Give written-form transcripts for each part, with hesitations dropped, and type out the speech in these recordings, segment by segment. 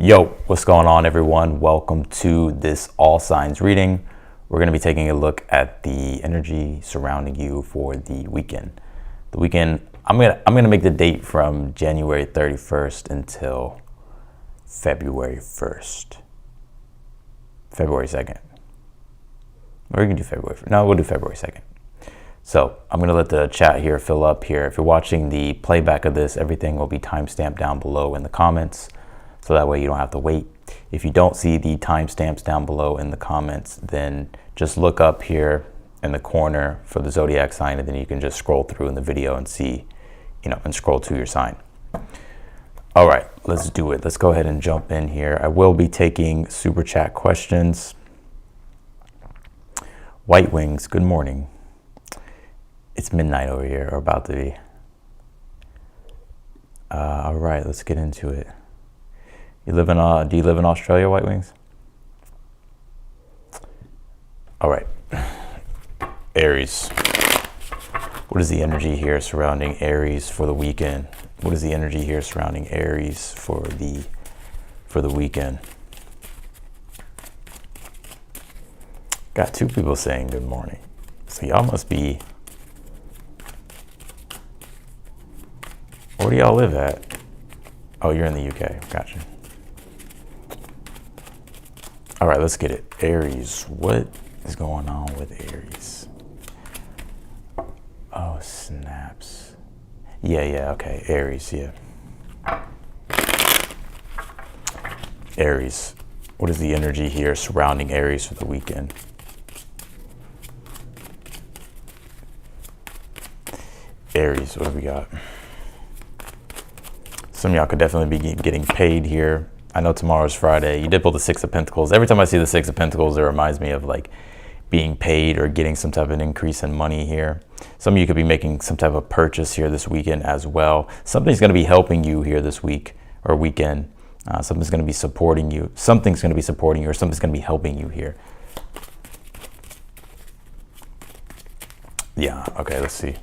Yo, what's going on, everyone? Welcome to this all signs reading. We're going to be taking a look at the energy surrounding you for the weekend. I'm gonna make the date from January 31st until February 1st. February 2nd. Or we can do February 1st. No, we'll do February 2nd. So I'm going to let the chat here fill up here. If you're watching the playback of this, everything will be timestamped down below in the comments. So that way you don't have to wait. If you don't see the timestamps down below in the comments, then just look up here in the corner for the zodiac sign, and then you can just scroll through in the video and see, and scroll to your sign. All right, let's do it. Let's go ahead and jump in here. I will be taking super chat questions. White Wings, good morning. It's midnight over here, or about to be. All right, let's get into it. Do you live in Australia, White Wings? All right. Aries. What is the energy here surrounding Aries for the weekend? What is the energy here surrounding Aries for the weekend? Got two people saying good morning. So y'all must be. Where do y'all live at? Oh, you're in the UK. Gotcha. All right, let's get it. Aries, what is going on with Aries? Oh, snaps. Yeah, okay. Aries, yeah. Aries, what is the energy here surrounding Aries for the weekend? Aries, what do we got? Some of y'all could definitely be getting paid here. I know tomorrow's Friday. You did pull the Six of Pentacles. Every time I see the Six of Pentacles, it reminds me of like being paid or getting some type of an increase in money here. Some of you could be making some type of purchase here this weekend as well. Something's going to be helping you here this week or weekend. Something's going to be supporting you. Something's going to be supporting you, or something's going to be helping you here. Yeah, okay, let's see.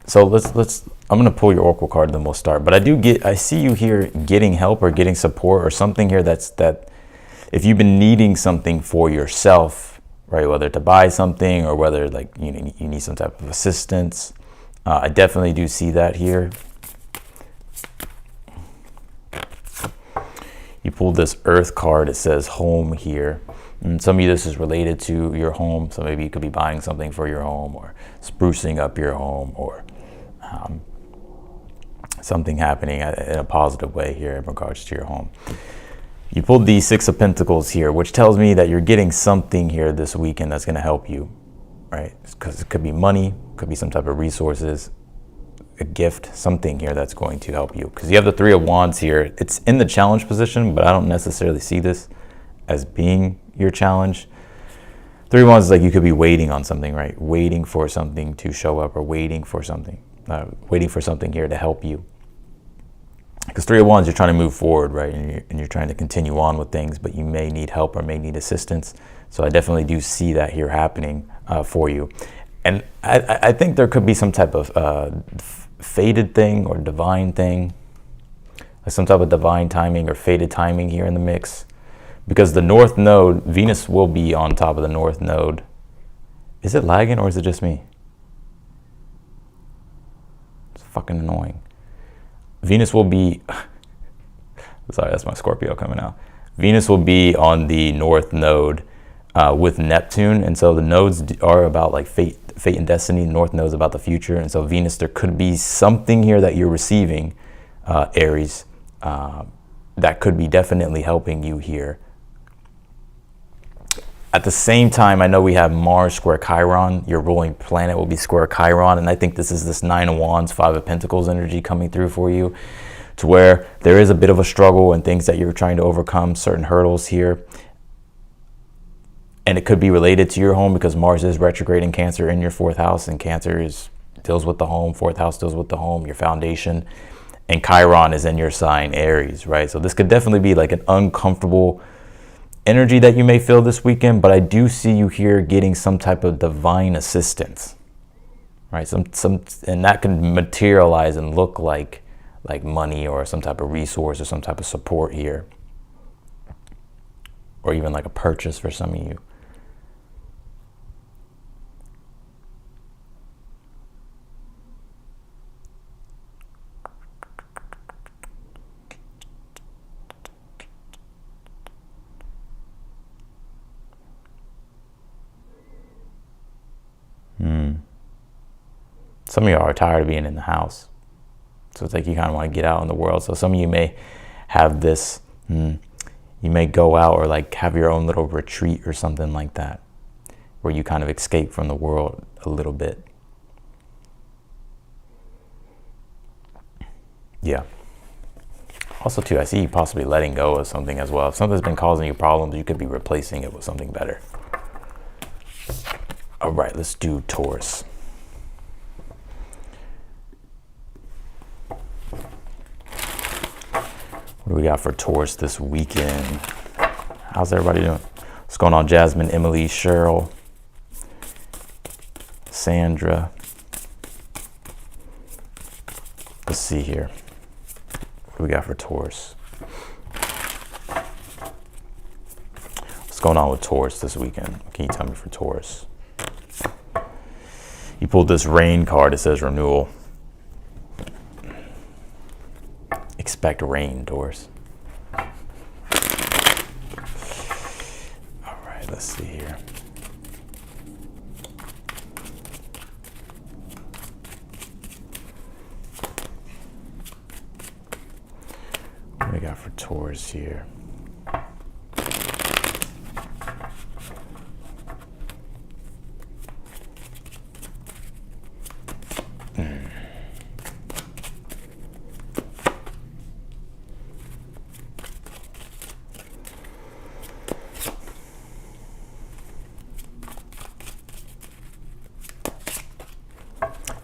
So I'm going to pull your oracle card, then we'll start. But I see you here getting help or getting support or something here that if you've been needing something for yourself, right, whether to buy something or whether like, you need some type of assistance, I definitely do see that here. You pulled this Earth card. It says home here. And some of you, this is related to your home. So maybe you could be buying something for your home or sprucing up your home or something happening in a positive way here in regards to your home. You pulled the Six of Pentacles here, which tells me that you're getting something here this weekend that's going to help you, right? Because it could be money, could be some type of resources, a gift, something here that's going to help you. Because you have the Three of Wands here. It's in the challenge position, but I don't necessarily see this as being your challenge. Three of Wands is like you could be waiting on something, right? Waiting for something to show up, or waiting for something here to help you. Because Three of Wands, you're trying to move forward, right? And you're trying to continue on with things, but you may need help or may need assistance. So I definitely do see that here happening for you. And I think there could be some type of fated thing or divine thing, like some type of divine timing or fated timing here in the mix. Because the North Node, Venus will be on top of the North Node. Is it lagging or is it just me? It's fucking annoying. Venus will be, sorry, that's my Scorpio coming out. Venus will be on the North Node with Neptune. And so the nodes are about like fate and destiny. North Node is about the future. And so Venus, there could be something here that you're receiving, Aries, that could be definitely helping you here. At the same time, I know we have Mars square Chiron. Your ruling planet will be square Chiron. And I think this is this Nine of Wands, Five of Pentacles energy coming through for you, to where there is a bit of a struggle and things that you're trying to overcome, certain hurdles here. And it could be related to your home because Mars is retrograde in Cancer in your fourth house, and Cancer deals with the home. Fourth house deals with the home, your foundation. And Chiron is in your sign, Aries, right? So this could definitely be like an uncomfortable energy that you may feel this weekend, but I do see you here getting some type of divine assistance, right? And that can materialize and look like money or some type of resource or some type of support here, or even like a purchase for some of you. Some of you are tired of being in the house. So it's like you kind of want to get out in the world. So some of you may have this, you may go out or like have your own little retreat or something like that, where you kind of escape from the world a little bit. Yeah. Also too, I see you possibly letting go of something as well. If something's been causing you problems, you could be replacing it with something better. All right, let's do Taurus. What do we got for Taurus this weekend? How's everybody doing? What's going on, Jasmine, Emily, Cheryl, Sandra? Let's see here. What do we got for Taurus? What's going on with Taurus this weekend? What can you tell me for Taurus? You pulled this rain card. It says renewal. Expect rain, Taurus. All right, let's see here. What do we got for Taurus here?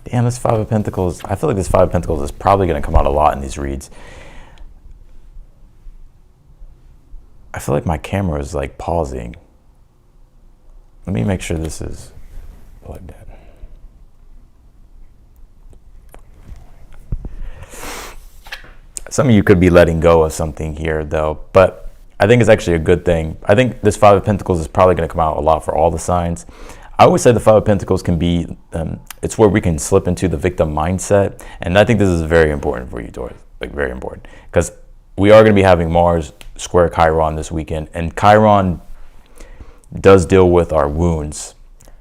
Damn, this Five of Pentacles, I feel like this Five of Pentacles is probably going to come out a lot in these reads. I feel like my camera is like pausing. Let me make sure this is plugged in. Some of you could be letting go of something here though, but I think it's actually a good thing. I think this Five of Pentacles is probably going to come out a lot for all the signs. I always say the Five of Pentacles can be, it's where we can slip into the victim mindset. And I think this is very important for you, Taurus, like very important. Because we are going to be having Mars square Chiron this weekend. And Chiron does deal with our wounds.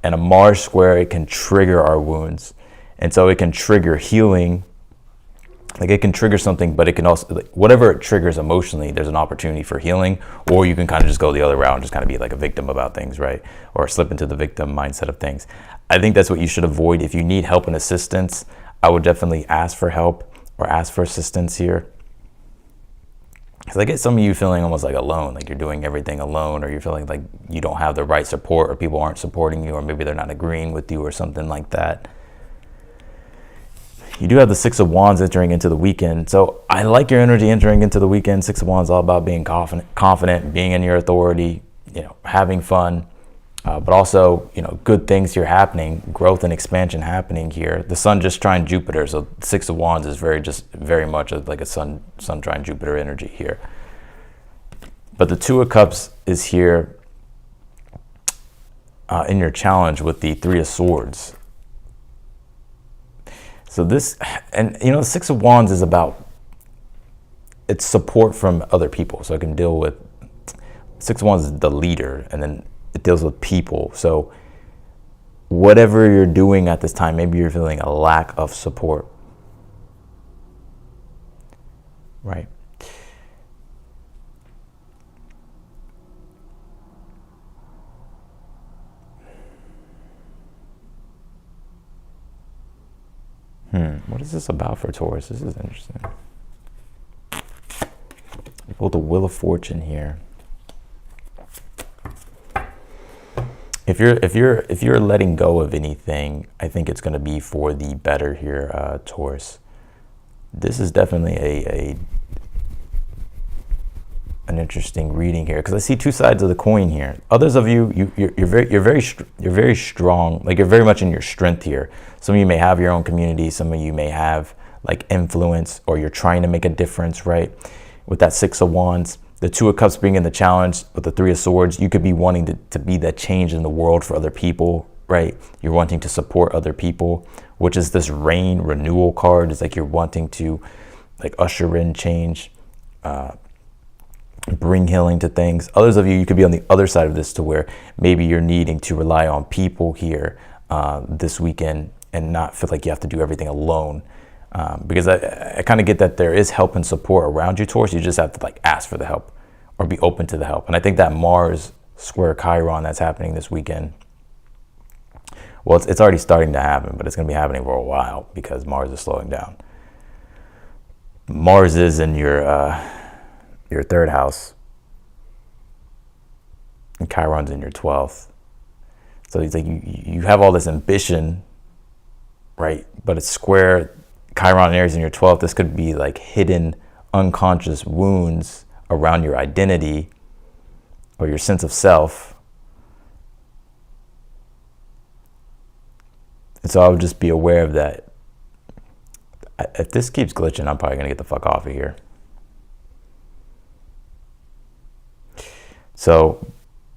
And a Mars square, it can trigger our wounds. And so it can trigger healing. Like it can trigger something, but it can also, like, whatever it triggers emotionally, there's an opportunity for healing, or you can kind of just go the other route and just kind of be like a victim about things, right? Or slip into the victim mindset of things. I think that's what you should avoid. If you need help and assistance, I would definitely ask for help or ask for assistance here. Because I get some of you feeling almost like alone, like you're doing everything alone, or you're feeling like you don't have the right support, or people aren't supporting you, or maybe they're not agreeing with you or something like that. You do have the Six of Wands entering into the weekend. So I like your energy entering into the weekend. Six of Wands all about being confident, being in your authority, having fun, but also, good things here happening, growth and expansion happening here. The Sun just trine Jupiter. So Six of Wands is very much like a Sun trine Jupiter energy here. But the Two of Cups is here in your challenge with the Three of Swords. So this, and the Six of Wands is about, it's support from other people. So it can deal with, Six of Wands is the leader, and then it deals with people. So whatever you're doing at this time, maybe you're feeling a lack of support, right? What is this about for Taurus? This is interesting. You pulled the Wheel of Fortune here. If you're letting go of anything, I think it's going to be for the better here, Taurus. This is definitely an interesting reading here, because I see two sides of the coin here. Others of you, you're very strong. Like, you're very much in your strength here. Some of you may have your own community. Some of you may have like influence, or you're trying to make a difference, right? With that Six of Wands, the Two of Cups being in the challenge, with the Three of Swords, you could be wanting to be that change in the world for other people, right? You're wanting to support other people, which is this Rain renewal card. It's like you're wanting to like usher in change, bring healing to things. Others of you could be on the other side of this, to where maybe you're needing to rely on people here this weekend and not feel like you have to do everything alone. Because I kind of get that there is help and support around you, Taurus. You just have to like ask for the help or be open to the help. And I think that Mars square Chiron that's happening this weekend, well, it's already starting to happen, but it's going to be happening for a while because Mars is slowing down. Mars is in your third house, and Chiron's in your 12th. So it's like you have all this ambition, right? But it's square Chiron and Aries in your 12th. This could be like hidden unconscious wounds around your identity or your sense of self. And so I would just be aware of that. If this keeps glitching, I'm probably gonna get the fuck off of here. So,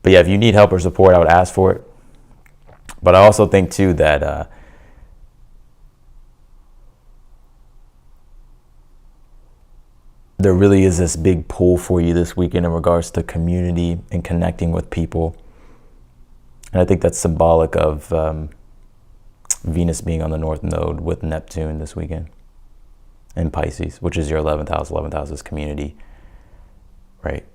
but yeah, if you need help or support, I would ask for it. But I also think too that there really is this big pull for you this weekend in regards to community and connecting with people. And I think that's symbolic of Venus being on the North Node with Neptune this weekend in Pisces, which is your 11th house. 11th house is community, right?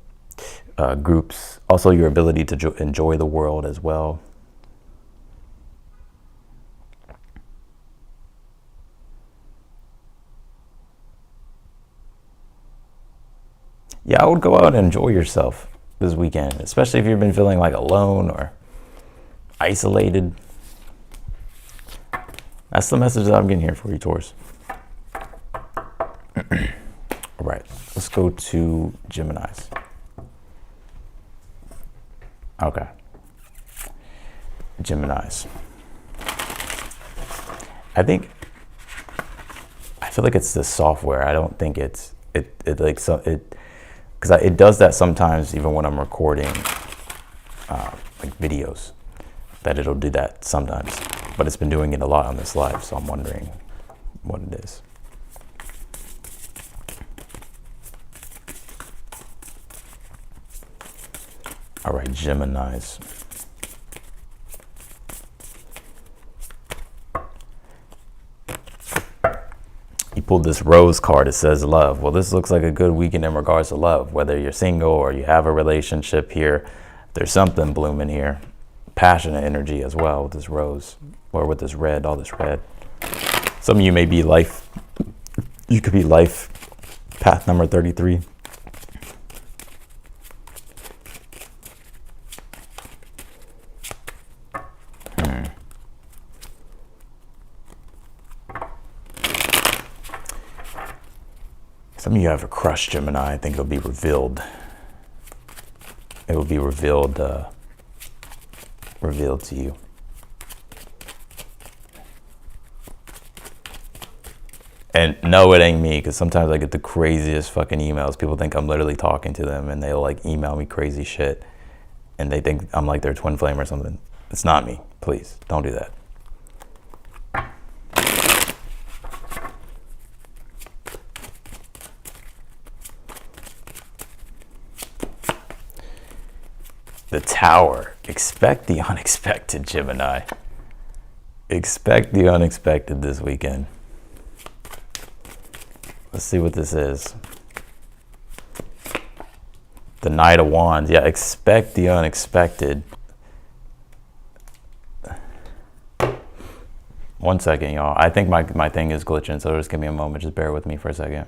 Groups. Also your ability to enjoy the world as well. Yeah, I would go out and enjoy yourself this weekend, especially if you've been feeling like alone or isolated. That's the message that I'm getting here for you, Taurus. All right, let's go to Geminis. Okay. Geminis. I feel like it's the software. I don't think it because it does that sometimes, even when I'm recording like videos, that it'll do that sometimes. But it's been doing it a lot on this live, so I'm wondering what it is. All right, Geminis. You pulled this rose card. It says love. Well, this looks like a good weekend in regards to love. Whether you're single or you have a relationship here, there's something blooming here. Passionate energy as well with this rose, or with this red, all this red. Some of you may be you could be life path number 33. Some of you have a crush, Gemini. I think it'll be revealed. It will be revealed to you. And no, it ain't me, because sometimes I get the craziest fucking emails. People think I'm literally talking to them, and they'll like email me crazy shit, and they think I'm like their twin flame or something. It's not me. Please don't do that. The Tower. Expect the unexpected, Gemini. Expect the unexpected this weekend. Let's see what this is. The Knight of Wands. Yeah, expect the unexpected. One second, y'all. I think my thing is glitching, so just give me a moment. Just bear with me for a second.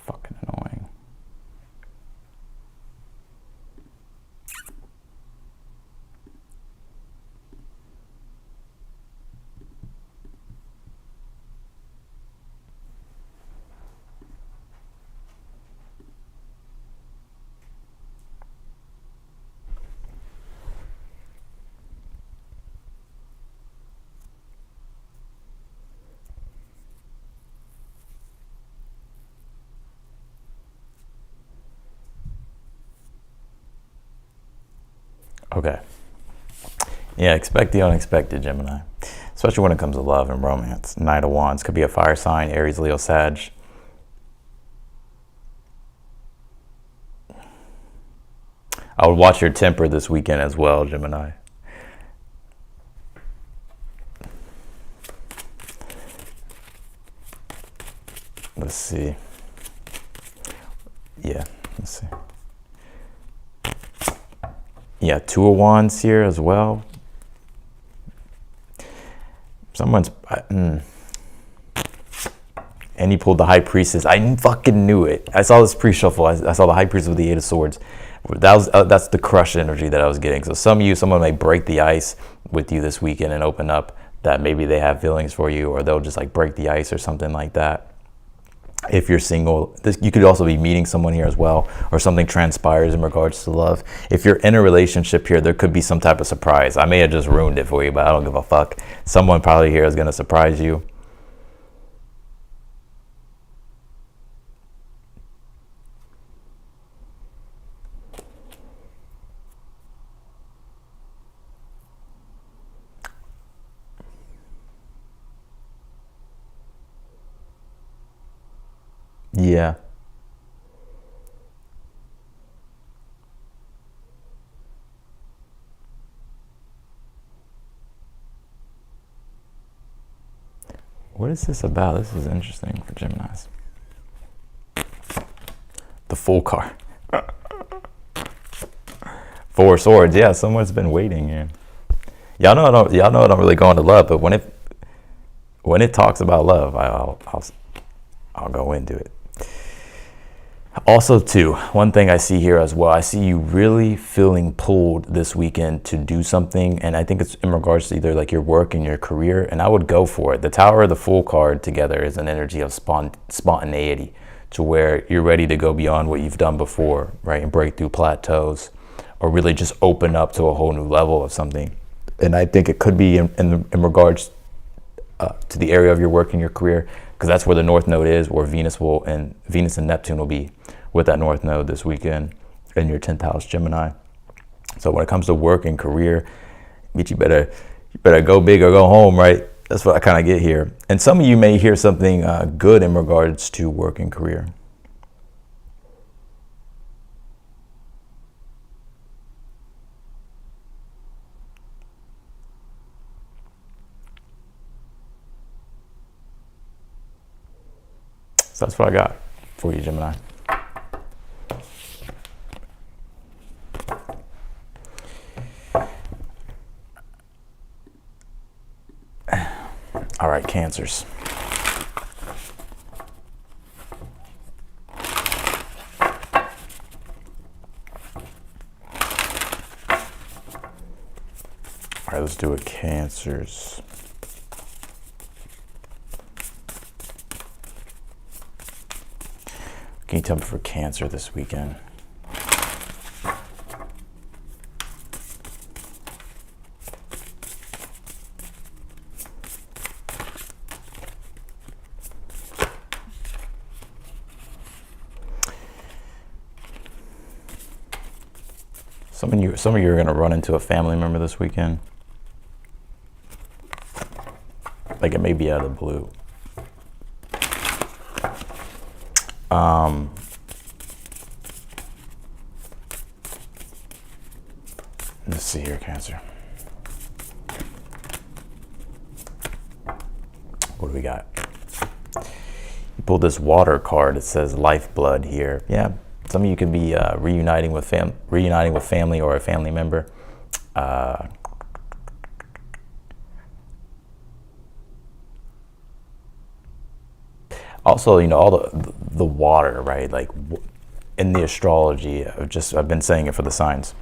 Fucking annoying. Okay. Yeah, expect the unexpected, Gemini. Especially when it comes to love and romance. Knight of Wands could be a fire sign, Aries, Leo, Sag. I would watch your temper this weekend as well, Gemini. Let's see. Yeah, let's see. Yeah, Two of Wands here as well. Someone's... and he pulled the High Priestess. I fucking knew it. I saw this pre-shuffle. I saw the High Priestess with the Eight of Swords. That's the crush energy that I was getting. So someone may break the ice with you this weekend and open up that maybe they have feelings for you, or they'll just like break the ice or something like that. If you're single, you could also be meeting someone here as well, or something transpires in regards to love. If you're in a relationship here, there could be some type of surprise. I may have just ruined it for you, but I don't give a fuck. Someone probably here is going to surprise you. Yeah. What is this about? This is interesting for Geminis. The Fool card. Four of Swords. Yeah, someone's been waiting here. Y'all know I don't really go into love, but when it talks about love, I'll go into it. Also, too, one thing I see here as well, I see you really feeling pulled this weekend to do something, and I think it's in regards to either like your work and your career, and I would go for it. The Tower of the Fool card together is an energy of spontaneity, to where you're ready to go beyond what you've done before, right, and break through plateaus, or really just open up to a whole new level of something. And I think it could be in regards to the area of your work and your career, because that's where the North Node is, where Venus and Neptune will be with that North Node this weekend in your 10th house, Gemini. So when it comes to work and career, you better go big or go home, right? That's what I kind of get here. And some of you may hear something good in regards to work and career. So that's what I got for you, Gemini. All right, Cancers. All right, let's do it, Cancers. Can you tell me for Cancer this weekend? Some of you are going to run into a family member this weekend. Like, it may be out of the blue. Let's see here, Cancer. What do we got? You pulled this water card. It says lifeblood here. Yeah, some of you could be reuniting with family or a family member. Also, all the water, right? Like in the astrology, I've been saying it for the signs.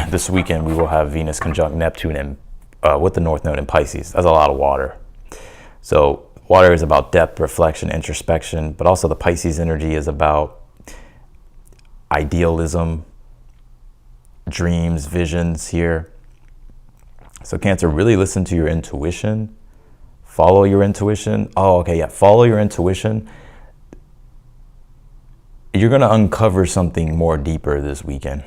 This weekend we will have Venus conjunct Neptune and with the North Node in Pisces. That's a lot of water. So water is about depth, reflection, introspection, but also the Pisces energy is about idealism, dreams, visions here. So Cancer, really listen to your intuition. Follow your intuition. Oh, okay, yeah. Follow your intuition. You're going to uncover something more deeper this weekend.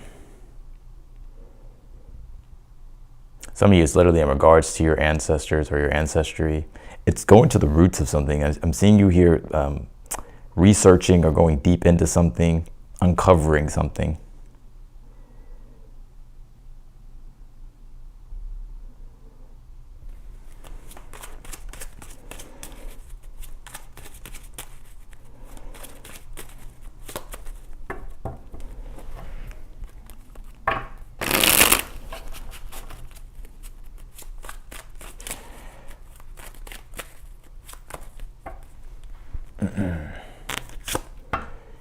Some of you, it's literally in regards to your ancestors or your ancestry. It's going to the roots of something. I'm seeing you here researching or going deep into something, uncovering something.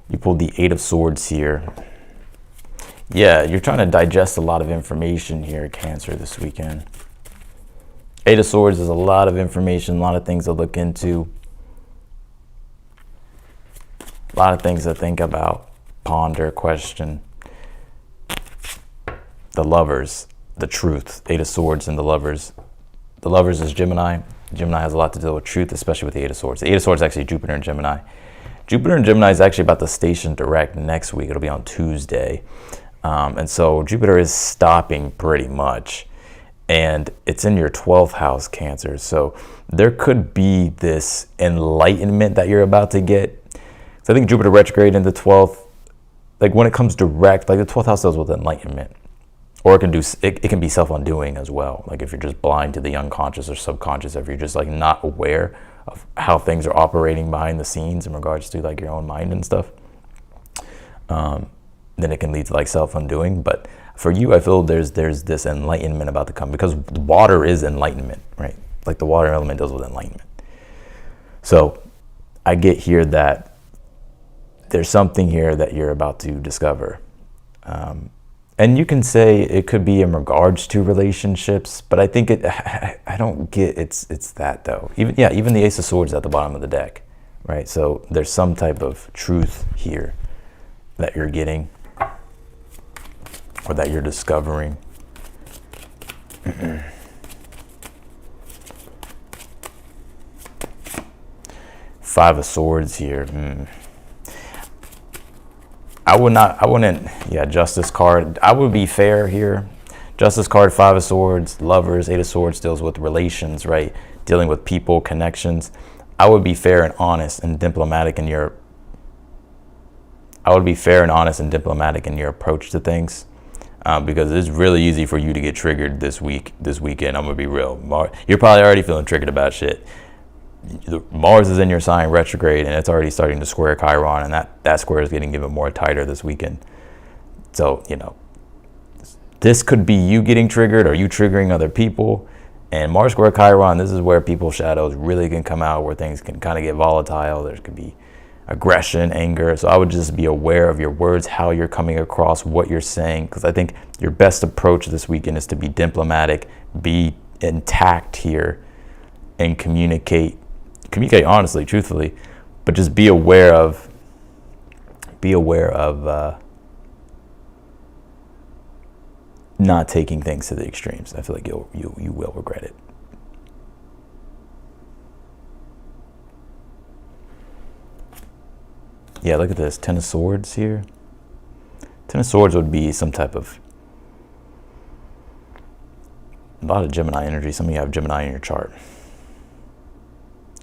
You pulled the Eight of Swords here. Yeah, you're trying to digest a lot of information here, Cancer, this weekend. Eight of Swords is a lot of information, a lot of things to look into, a lot of things to think about, ponder, question. The Lovers, the Truth, Eight of Swords and the Lovers. The Lovers is Gemini. Gemini has a lot to do with truth, especially with the Eight of Swords. The Eight of Swords is actually Jupiter and Gemini. Jupiter and Gemini is actually about to station direct next week. It'll be on Tuesday. And so Jupiter is stopping pretty much. And it's in your 12th house, Cancer. So there could be this enlightenment that you're about to get. So I think Jupiter retrograde in the 12th, like when it comes direct, like the 12th house deals with enlightenment. Or it can be self-undoing as well. Like if you're just blind to the unconscious or subconscious, if you're just like not aware of how things are operating behind the scenes in regards to like your own mind and stuff, then it can lead to like self-undoing. But for you, I feel there's this enlightenment about to come, because water is enlightenment, right? Like the water element deals with enlightenment. So I get here that there's something here that you're about to discover. And you can say it could be in regards to relationships, but I think I don't get it's that though. Even the Ace of Swords at the bottom of the deck, right? So there's some type of truth here that you're getting or that you're discovering. Five of Swords here. Justice card. I would be fair here. Justice card, Five of Swords, Lovers, Eight of Swords deals with relations, right? Dealing with people, connections. I would be fair and honest and diplomatic in your approach to things, because it's really easy for you to get triggered this weekend. I'm gonna be real. You're probably already feeling triggered about shit. Mars is in your sign retrograde, and it's already starting to square Chiron, and that square is getting even more tighter this weekend. So, this could be you getting triggered or you triggering other people. And Mars square Chiron, this is where people's shadows really can come out, where things can kind of get volatile. There could be aggression, anger. So I would just be aware of your words, how you're coming across, what you're saying, because I think your best approach this weekend is to be diplomatic, be intact here, and communicate honestly, truthfully, but just be aware of not taking things to the extremes. I feel like you will regret it. Yeah, look at this, Ten of Swords here. Ten of Swords would be some type of, a lot of Gemini energy. Some of you have Gemini in your chart.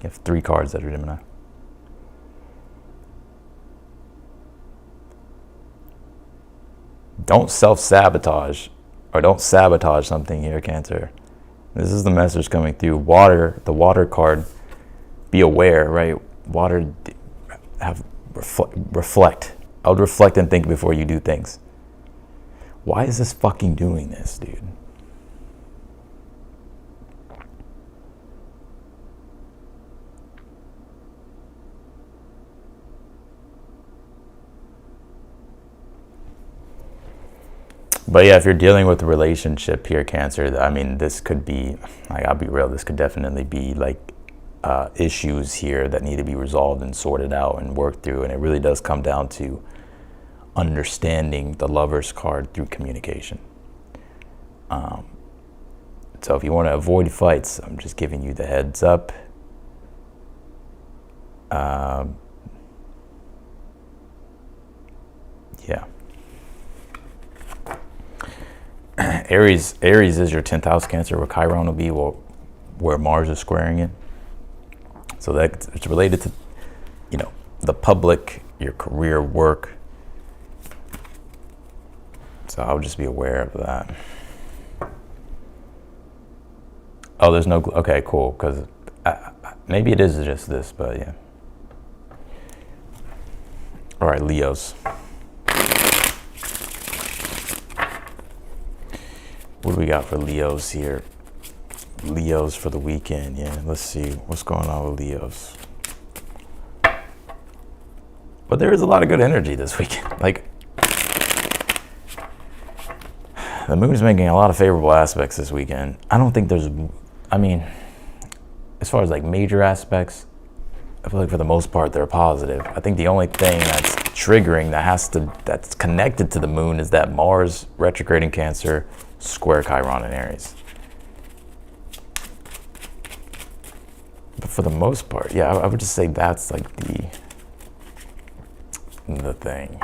You have 3 cards that are Gemini. Don't self-sabotage or don't sabotage something here, Cancer. This is the message coming through. Water, the water card, be aware, right? Water, reflect. I would reflect and think before you do things. Why is this fucking doing this, dude? But yeah, if you're dealing with a relationship here, Cancer, I mean, this could be, like, I'll be real, this could definitely be like issues here that need to be resolved and sorted out and worked through. And it really does come down to understanding the Lover's card through communication. So if you want to avoid fights, I'm just giving you the heads up. Yeah. Aries is your 10th house, Cancer, where Chiron will be, well, where Mars is squaring it. So that it's related to, the public, your career, work. So I'll just be aware of that. Oh, there's no, okay, cool, because maybe it is just this, but yeah. All right, Leos. What do we got for Leos here? Leos for the weekend, yeah. Let's see what's going on with Leos. But there is a lot of good energy this weekend. Like, the moon's making a lot of favorable aspects this weekend. I don't think there's, as far as like major aspects, I feel like for the most part they're positive. I think the only thing that's triggering that's connected to the moon is that Mars retrograde in Cancer, square Chiron in Aries. But for the most part, yeah, I would just say that's like the thing.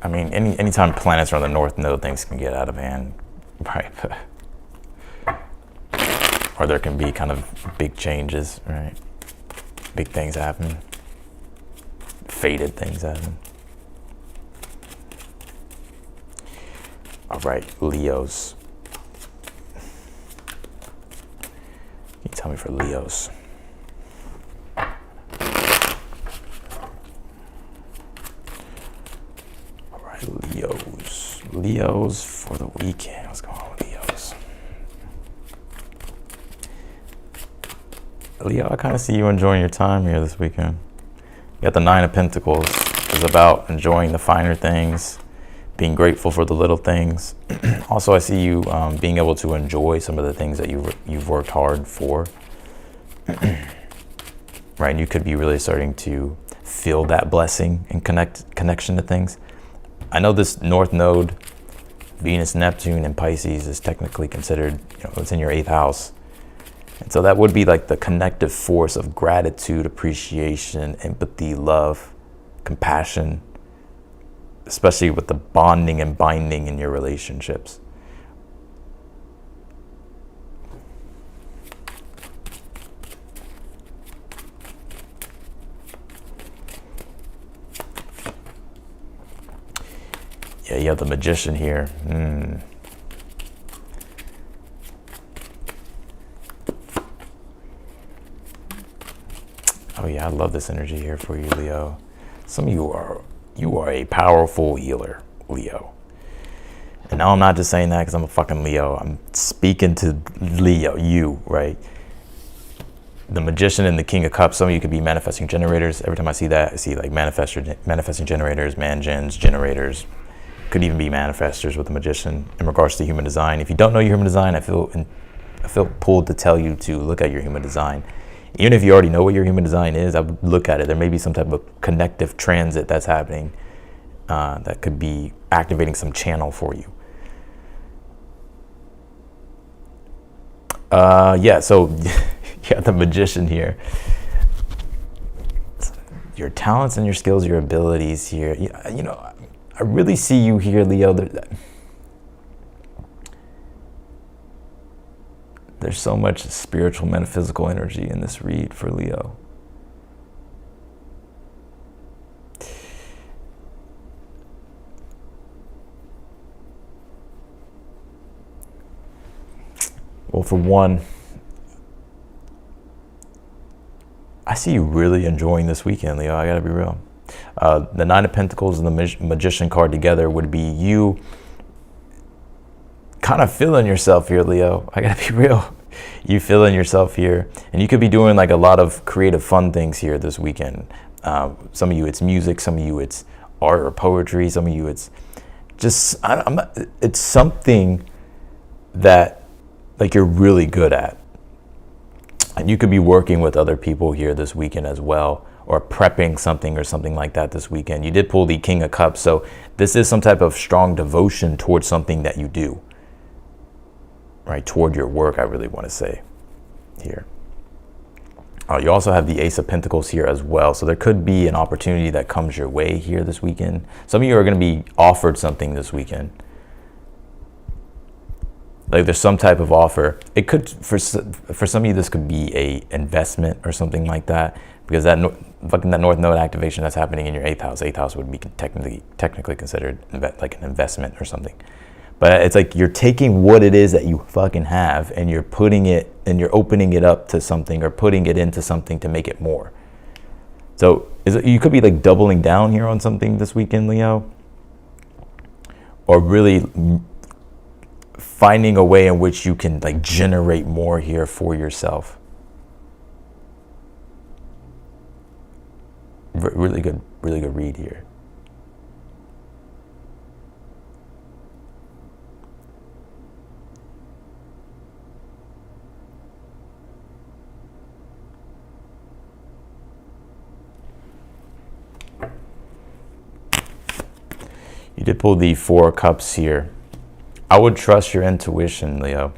Anytime planets are on the north node, things can get out of hand, right? Or there can be kind of big changes, right? Big things happen. Fated things happen. All right, Leos. Can you tell me for Leos? All right, Leos. Leos for the weekend. What's going on with Leos? Leo, I kind of see you enjoying your time here this weekend. You got the Nine of Pentacles. It's about enjoying the finer things, being grateful for the little things. Also, I see you being able to enjoy some of the things that you've worked hard for. Right, and you could be really starting to feel that blessing and connection to things. I know this North Node, Venus, Neptune, and Pisces is technically considered, it's in your 8th house. And so that would be like the connective force of gratitude, appreciation, empathy, love, compassion, especially with the bonding and binding in your relationships. Yeah, you have the Magician here. Oh yeah, I love this energy here for you, Leo. Some of you are a powerful healer, Leo. And now I'm not just saying that because I'm a fucking Leo. I'm speaking to Leo, you, right? The Magician and the King of Cups. Some of you could be manifesting generators. Every time I see that, I see like manifesting generators, man-gens, generators. Could even be manifestors with the Magician in regards to human design. If you don't know your human design, I feel pulled to tell you to look at your human design. Even if you already know what your human design is, I would look at it. There may be some type of connective transit that's happening that could be activating some channel for you. Yeah, so you got the Magician here. Your talents and your skills, your abilities here. I really see you here, Leo. There's so much spiritual, metaphysical energy in this read for Leo. Well, for one, I see you really enjoying this weekend, Leo. I gotta be real. The Nine of Pentacles and the Magician card together would be you kind of feeling yourself here, Leo. I gotta be real. You feeling yourself here. And you could be doing like a lot of creative fun things here this weekend. Some of you it's music, some of you it's art or poetry, some of you it's just, it's something that like you're really good at. And you could be working with other people here this weekend as well, or prepping something or something like that this weekend. You did pull the King of Cups, so this is some type of strong devotion towards something that you do. Right, toward your work, I really want to say here. You also have the Ace of Pentacles here as well. So there could be an opportunity that comes your way here this weekend. Some of you are going to be offered something this weekend. Like there's some type of offer. It could, for some of you, this could be a investment or something like that, because that North Node activation that's happening in your 8th house. 8th house would be technically considered like an investment or something. But it's like you're taking what it is that you fucking have and you're putting it and you're opening it up to something or putting it into something to make it more. So you could be like doubling down here on something this weekend, Leo, or really finding a way in which you can like generate more here for yourself. Really good read here. You did pull the 4 of Cups here. I would trust your intuition, Leo.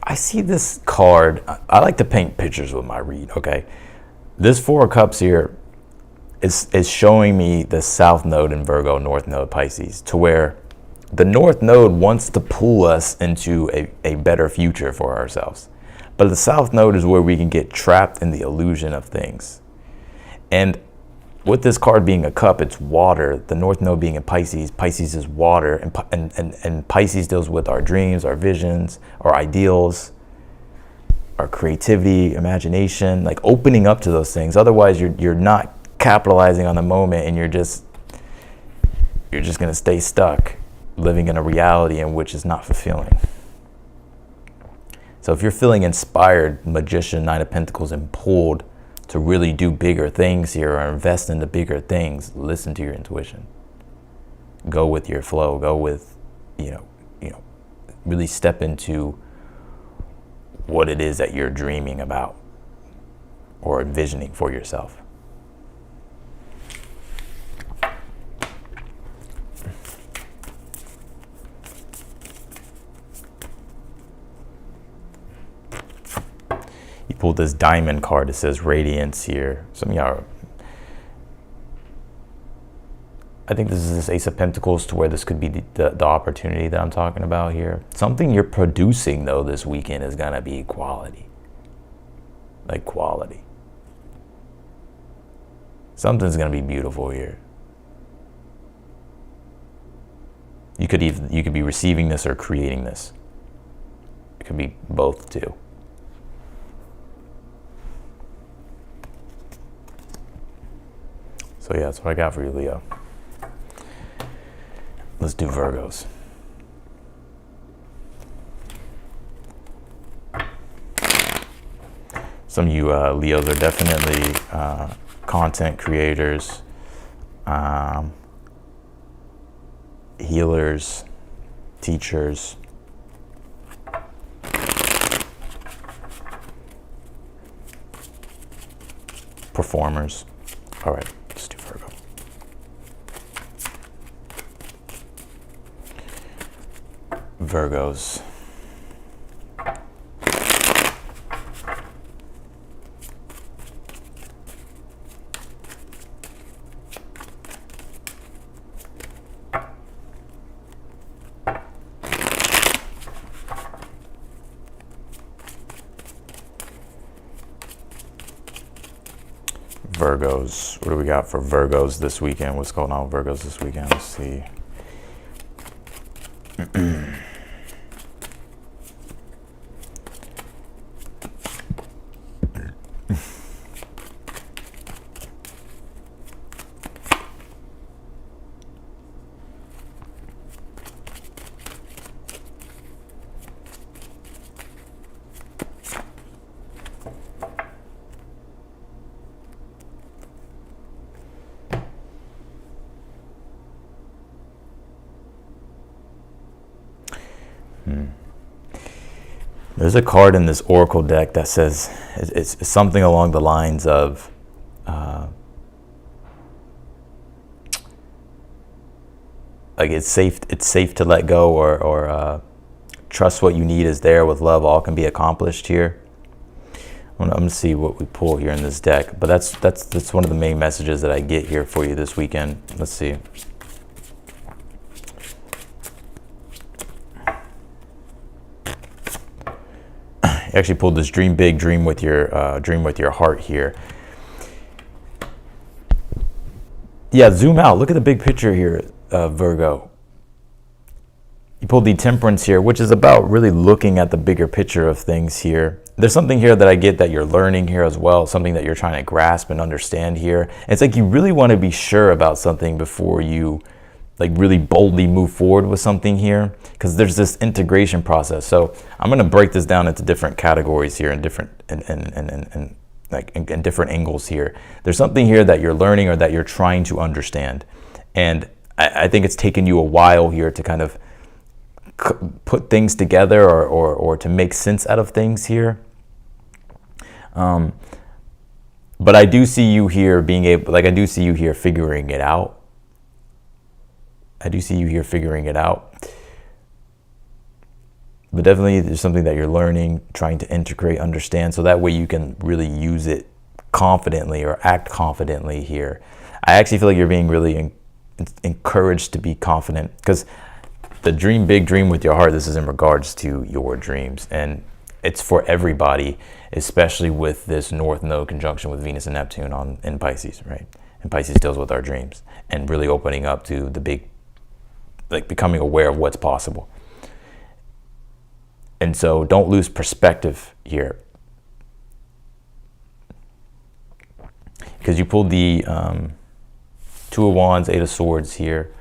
I see this card. I like to paint pictures with my read, okay? This 4 of Cups here is showing me the South Node in Virgo, North Node Pisces, to where the North Node wants to pull us into a better future for ourselves. But the South Node is where we can get trapped in the illusion of things. And with this card being a cup, it's water. The North Node being in Pisces, Pisces is water, and Pisces deals with our dreams, our visions, our ideals, our creativity, imagination, like opening up to those things. Otherwise, you're not capitalizing on the moment, and you're just gonna stay stuck, living in a reality in which is not fulfilling. So if you're feeling inspired, Magician, 9 of Pentacles, and pulled to really do bigger things here or invest into bigger things, listen to your intuition. Go with your flow. Go with, really step into what it is that you're dreaming about or envisioning for yourself. You pulled this Diamond card that says Radiance here. Some of y'all, I think this is this Ace of Pentacles, to where this could be the opportunity that I'm talking about here. Something you're producing, though, this weekend is going to be quality. Like quality. Something's going to be beautiful here. You could be receiving this or creating this. It could be both, too. So yeah, that's what I got for you, Leo. Let's do Virgos. Some of you Leos are definitely content creators, healers, teachers. Performers. All right. Let's do Virgo. Virgos. Virgos. What do we got for Virgos this weekend? What's going on with Virgos this weekend? Let's see. There's a card in this Oracle deck that says it's something along the lines of like it's safe to let go, or trust what you need is there. With love, all can be accomplished here. I'm gonna see what we pull here in this deck, but that's one of the main messages that I get here for you this weekend. Let's see. You actually pulled this dream big, dream with your heart here. Yeah, zoom out. Look at the big picture here, Virgo. You pulled the Temperance here, which is about really looking at the bigger picture of things here. There's something here that I get that you're learning here as well, something that you're trying to grasp and understand here. It's like you really want to be sure about something before you like really boldly move forward with something here, because there's this integration process. So I'm going to break this down into different categories here and different and different angles here. There's something here that you're learning or that you're trying to understand, and I think it's taken you a while here to kind of put things together or to make sense out of things here. But I do see you here being able, like I do see you here figuring it out. I do see you here figuring it out. But definitely there's something that you're learning, trying to integrate, understand, so that way you can really use it confidently or act confidently here. I actually feel like you're being really encouraged to be confident, because the dream big, dream with your heart, this is in regards to your dreams. And it's for everybody, especially with this North Node conjunction with Venus and Neptune in Pisces, right? And Pisces deals with our dreams and really opening up to the big, like becoming aware of what's possible. And so don't lose perspective here, because you pulled the Two of Wands, Eight of Swords here,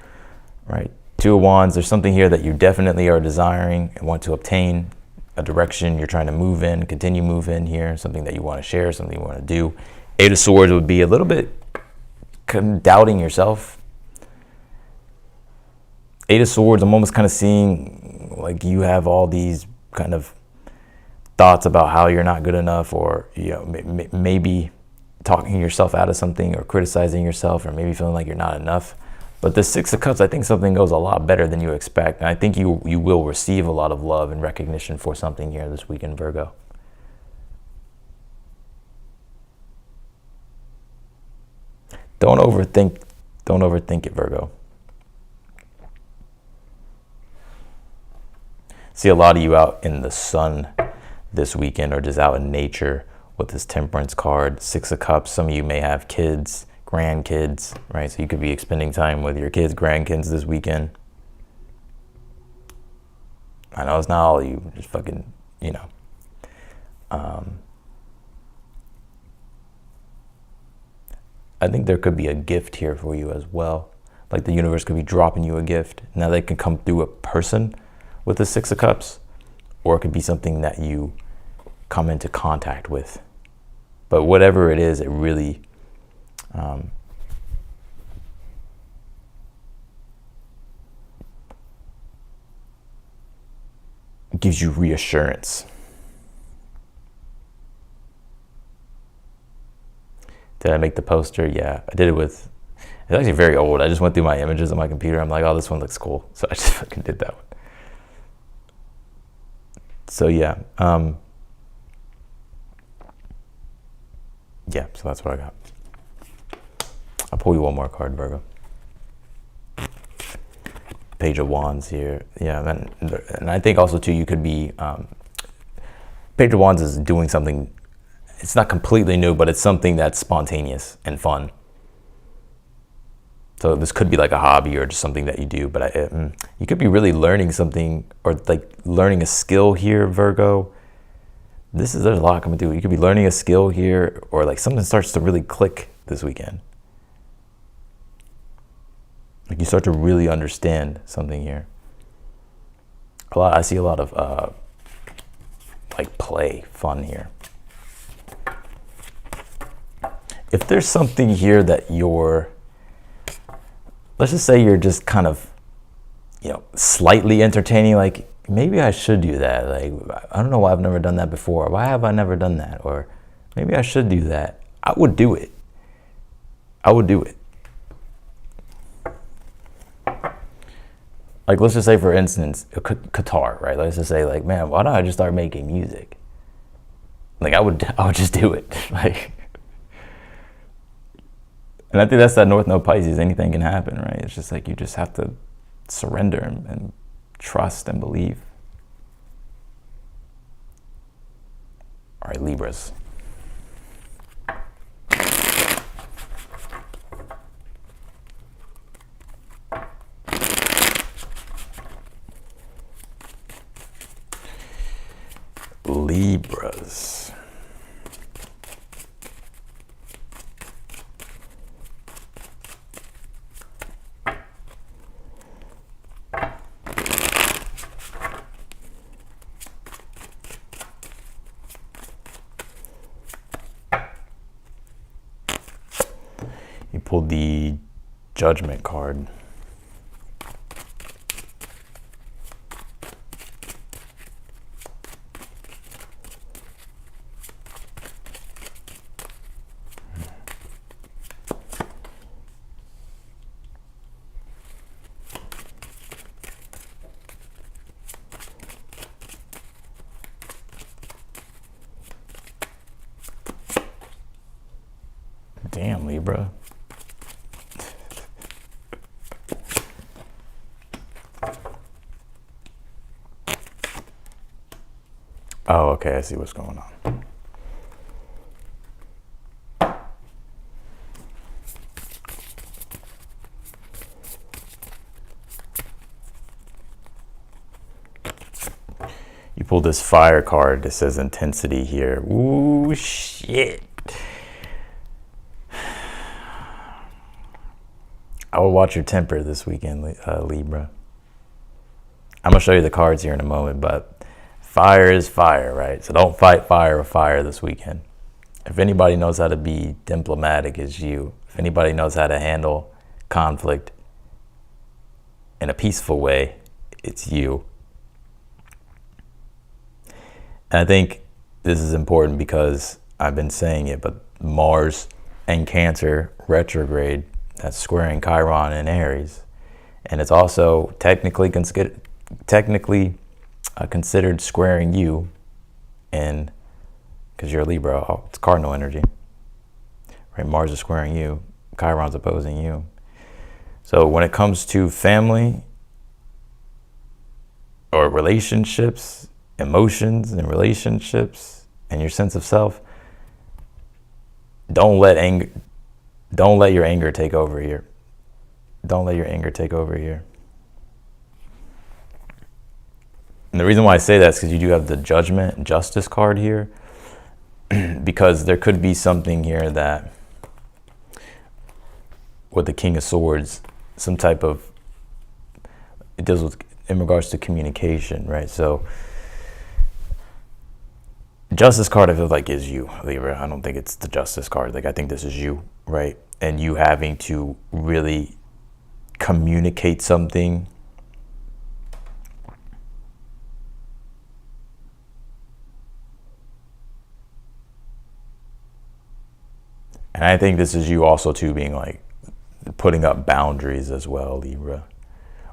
right? Two of Wands, there's something here that you definitely are desiring and want to obtain, a direction you're trying to move in, continue move in here, something that you want to share, something you want to do. Eight of Swords would be a little bit doubting yourself. Eight of Swords, I'm almost kind of seeing like you have all these kind of thoughts about how you're not good enough, or maybe talking yourself out of something, or criticizing yourself, or maybe feeling like you're not enough. But the Six of Cups, I think something goes a lot better than you expect. And I think you will receive a lot of love and recognition for something here this weekend, Virgo. Don't overthink it, Virgo. See a lot of you out in the sun this weekend, or just out in nature with this Temperance card. Six of Cups, some of you may have kids, grandkids, right? So you could be spending time with your kids, grandkids this weekend. I know it's not all of you, just fucking, I think there could be a gift here for you as well. Like the universe could be dropping you a gift. Now they can come through a person with the Six of Cups, or it could be something that you come into contact with. But whatever it is, it really gives you reassurance. Did I make the poster? Yeah, I did it with, it's actually very old. I just went through my images on my computer. I'm like, oh, this one looks cool. So I just fucking did that one. So yeah, yeah, so that's what I got. I'll pull you one more card, Virgo. Page of Wands here. Yeah, and I think also too, you could be, Page of Wands is doing something, it's not completely new, but it's something that's spontaneous and fun. So this could be like a hobby or just something that you do, but you could be really learning something, or like learning a skill here, Virgo. There's a lot coming through. You could be learning a skill here, or like something starts to really click this weekend. Like you start to really understand something here. I see a lot of like play, fun here. If there's something here that you're, let's just say you're just kind of, slightly entertaining, like maybe I should do that. Like, I don't know why I've never done that before. Why have I never done that? Or maybe I should do that. I would do it. I would do it. Like, let's just say, for instance, guitar, right? Let's just say, like, man, why don't I just start making music? Like I would just do it. Like, and I think that's that North Node Pisces. Anything can happen, right? It's just like you just have to surrender and trust and believe. All right, Libras. Libras. You pulled the Judgment card. Damn, Libra. Oh, okay, I see what's going on. You pulled this fire card that says intensity here. Ooh, shit. I will watch your temper this weekend, Libra. I'm going to show you the cards here in a moment, but fire is fire, right? So don't fight fire with fire this weekend. If anybody knows how to be diplomatic, it's you. If anybody knows how to handle conflict in a peaceful way, it's you. And I think this is important because I've been saying it, but Mars and Cancer retrograde, that's squaring Chiron and Aries. And it's also technically considered squaring you, and because you're a Libra, it's cardinal energy, right? Mars is squaring you, Chiron's opposing you. So when it comes to family or relationships, emotions and relationships, and your sense of self, don't let your anger take over here. Don't let your anger take over here. And the reason why I say that is because you do have the Judgment and Justice card here, because there could be something here that, with the King of Swords, some type of, it deals with, in regards to communication, right? So, Justice card, I feel like, is you, Libra. I don't think it's the Justice card. Like, I think this is you, right? And you having to really communicate something. And I think this is you also too, being like putting up boundaries as well, Libra.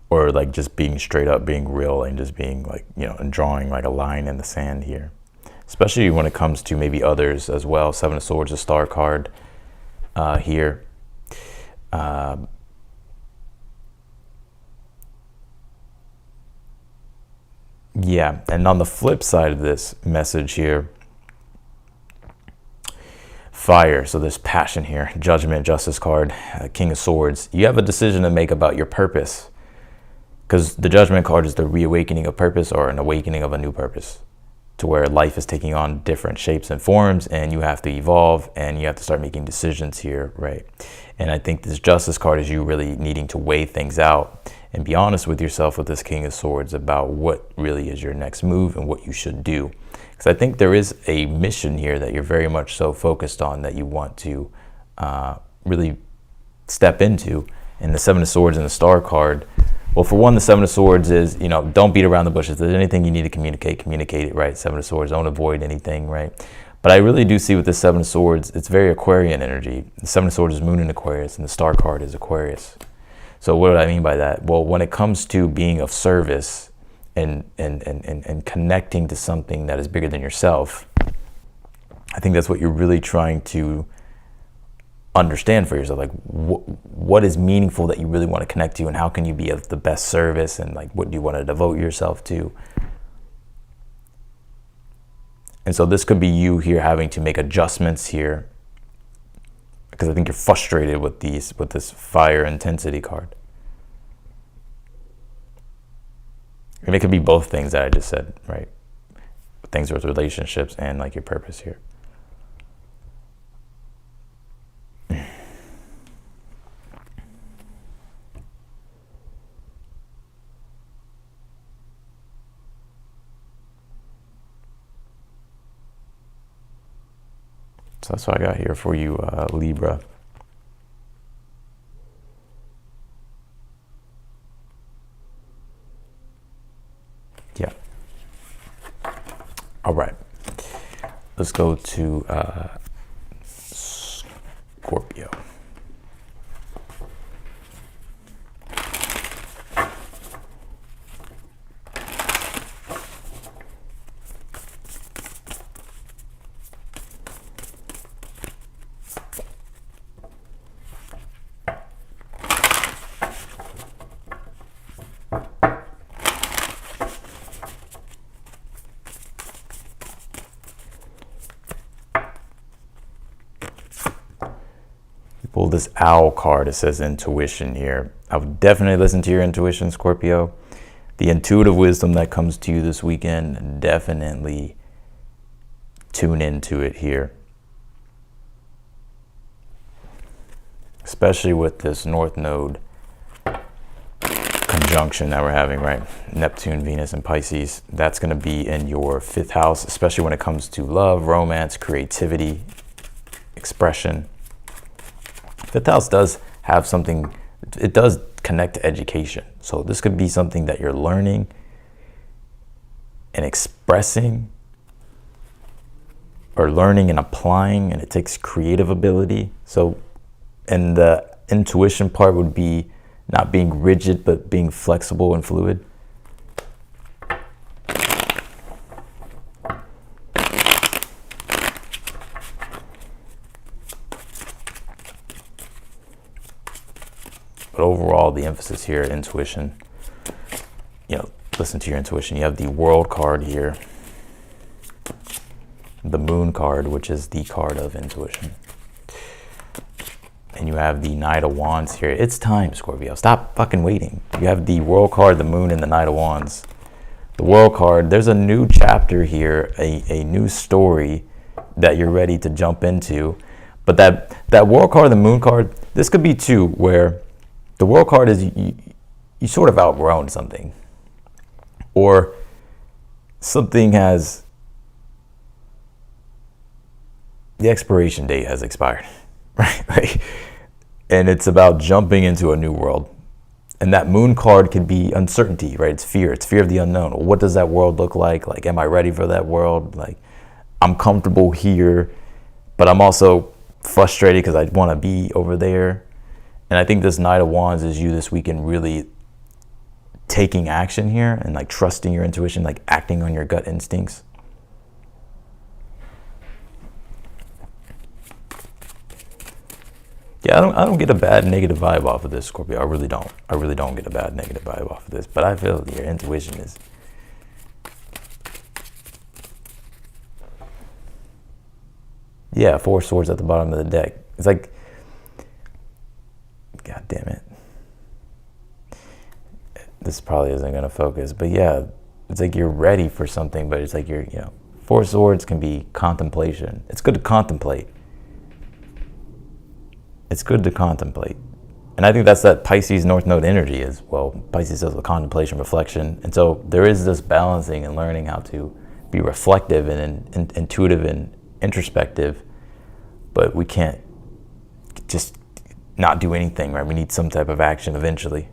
Or like just being straight up, being real, and just being like, you know, and drawing like a line in the sand here. Especially when it comes to maybe others as well. Seven of Swords, a star card here. Yeah, and on the flip side of this message here, fire, so there's passion here, Judgment, Justice card, King of Swords. You have a decision to make about your purpose, because the Judgment card is the reawakening of purpose, or an awakening of a new purpose, to where life is taking on different shapes and forms, and you have to evolve, and you have to start making decisions here, right? And I think this Justice card is you really needing to weigh things out and be honest with yourself with this King of Swords about what really is your next move and what you should do. Because I think there is a mission here that you're very much so focused on, that you want to really step into. And the Seven of Swords and the Star card, well, for one, the Seven of Swords is, you know, don't beat around the bushes. If there's anything you need to communicate it, right? Seven of Swords, don't avoid anything, right? But I really do see with the Seven of Swords, it's very Aquarian energy. The Seven of Swords is Moon in Aquarius, and the Star card is Aquarius. So what do I mean by that? Well, when it comes to being of service and connecting to something that is bigger than yourself, I think that's what you're really trying to understand for yourself. Like, what is meaningful that you really want to connect to, and how can you be of the best service, and like, what do you want to devote yourself to? And so this could be you here having to make adjustments here, because I think you're frustrated with this fire intensity card. And it could be both things that I just said, right? Things with relationships and like your purpose here. So that's what I got here for you, Libra. Yeah. All right. Let's go to Scorpio. Pull this owl card. It says intuition here. I would definitely listen to your intuition, Scorpio. The intuitive wisdom that comes to you this weekend, definitely tune into it here. Especially with this North Node conjunction that we're having, right? Neptune, Venus, and Pisces. That's going to be in your 5th house, especially when it comes to love, romance, creativity, expression. 5th house does have something, it does connect to education. So this could be something that you're learning and expressing, or learning and applying, and it takes creative ability. So, and the intuition part would be not being rigid, but being flexible and fluid. But overall, the emphasis here, intuition, listen to your intuition. You have the World card here, the Moon card, which is the card of intuition. And you have the Knight of Wands here. It's time, Scorpio. Stop fucking waiting. You have the World card, the Moon, and the Knight of Wands. The World card, there's a new chapter here, a new story that you're ready to jump into. But that World card, the Moon card, this could be two, where the World card is you sort of outgrown something, or something has, the expiration date has expired, right? And it's about jumping into a new world. And that Moon card could be uncertainty, right? It's fear of the unknown. What does that world look like? Like, am I ready for that world? Like, I'm comfortable here, but I'm also frustrated because I want to be over there. And I think this Knight of Wands is you this weekend really taking action here and like trusting your intuition, like acting on your gut instincts. Yeah, I don't get a bad negative vibe off of this, Scorpio. I really don't get a bad negative vibe off of this. But I feel your intuition is, yeah, 4 swords at the bottom of the deck. It's like, God damn it. This probably isn't going to focus, but yeah, it's like you're ready for something, but it's like 4 swords can be contemplation. It's good to contemplate. It's good to contemplate. And I think that's that Pisces North Node energy is, well, Pisces does the contemplation, reflection. And so there is this balancing and learning how to be reflective and intuitive and introspective, but we can't just not do anything, right? We need some type of action eventually.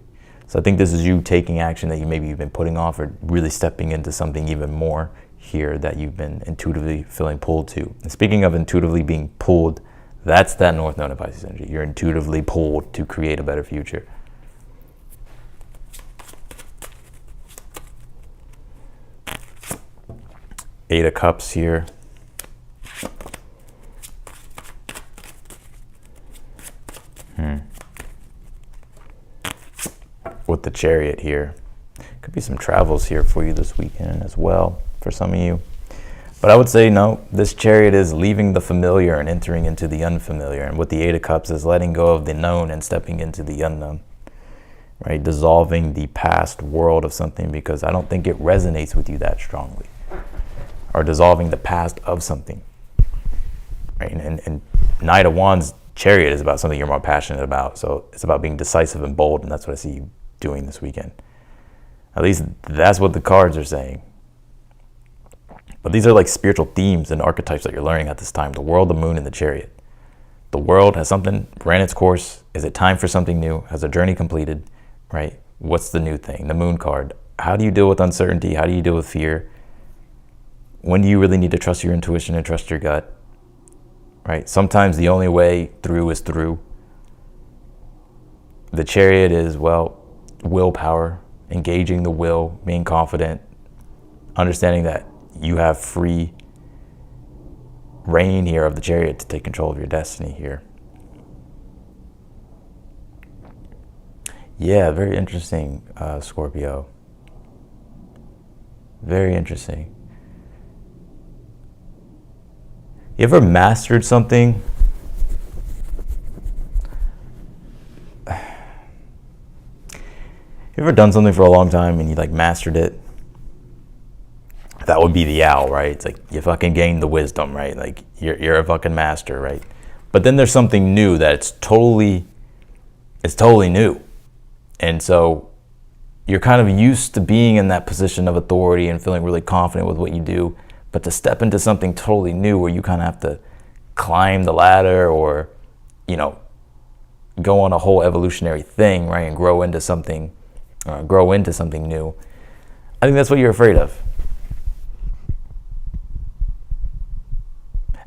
So I think this is you taking action that you've been putting off, or really stepping into something even more here that you've been intuitively feeling pulled to. And speaking of intuitively being pulled, that's that North Node of Pisces energy. You're intuitively pulled to create a better future. Eight of Cups here. with the Chariot here. Could be some travels here for you this weekend as well for some of you. But I would say no, this Chariot is leaving the familiar and entering into the unfamiliar. And with the Eight of Cups is letting go of the known and stepping into the unknown, right? Dissolving the past world of something because I don't think it resonates with you that strongly. Or dissolving the past of something, right? And Knight of Wands Chariot is about something you're more passionate about. So it's about being decisive and bold, and that's what I see you doing this weekend. At least that's what the cards are saying. But these are like spiritual themes and archetypes that you're learning at this time. The world, the moon, and the Chariot. The world has something, ran its course. Is it time for something new? Has a journey completed, right? What's the new thing? The moon card. How do you deal with uncertainty? How do you deal with fear? When do you really need to trust your intuition and trust your gut, right? Sometimes the only way through is through. The Chariot is, well, willpower, engaging the will, being confident, understanding that you have free reign here of the Chariot to take control of your destiny here. Yeah, very interesting, Scorpio. Very interesting. You ever mastered something? You ever done something for a long time and you like mastered it? That would be the owl, right? It's like you fucking gained the wisdom, right? Like you're a fucking master, right? But then there's something new that it's totally new. And so you're kind of used to being in that position of authority and feeling really confident with what you do. But to step into something totally new where you kind of have to climb the ladder or, you know, go on a whole evolutionary thing, right? And grow into something new. I think that's what you're afraid of.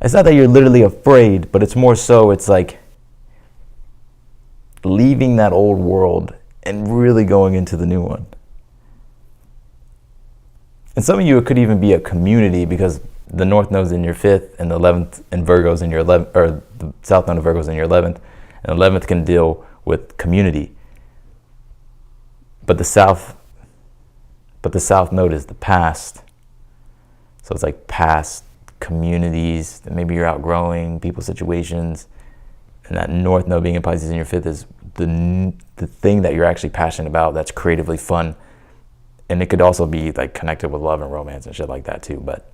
It's not that you're literally afraid, but it's more so it's like leaving that old world and really going into the new one. And some of you, it could even be a community because the North Node's in your 5th and the 11th and Virgo's in your 11th, or the South Node of Virgo's in your 11th. And 11th can deal with community. But the South Node is the past. So it's like past communities that maybe you're outgrowing, people, situations. And that North Node being in Pisces in your 5th is the thing that you're actually passionate about that's creatively fun. And it could also be like connected with love and romance and shit like that too. But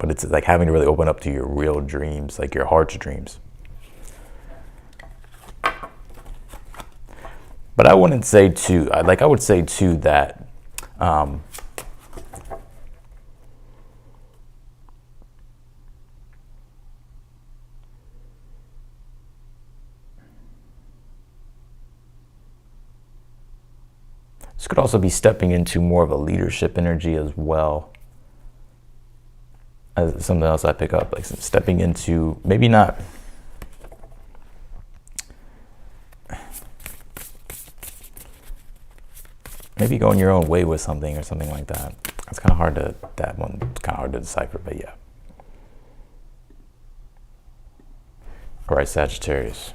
it's like having to really open up to your real dreams, like your heart's dreams. But I wouldn't say too, I would say too that this could also be stepping into more of a leadership energy as well. As something else I pick up, like stepping into maybe not. Maybe going your own way with something or something like that. It's kind of hard to, that one's kind of hard to decipher, but yeah. All right, Sagittarius.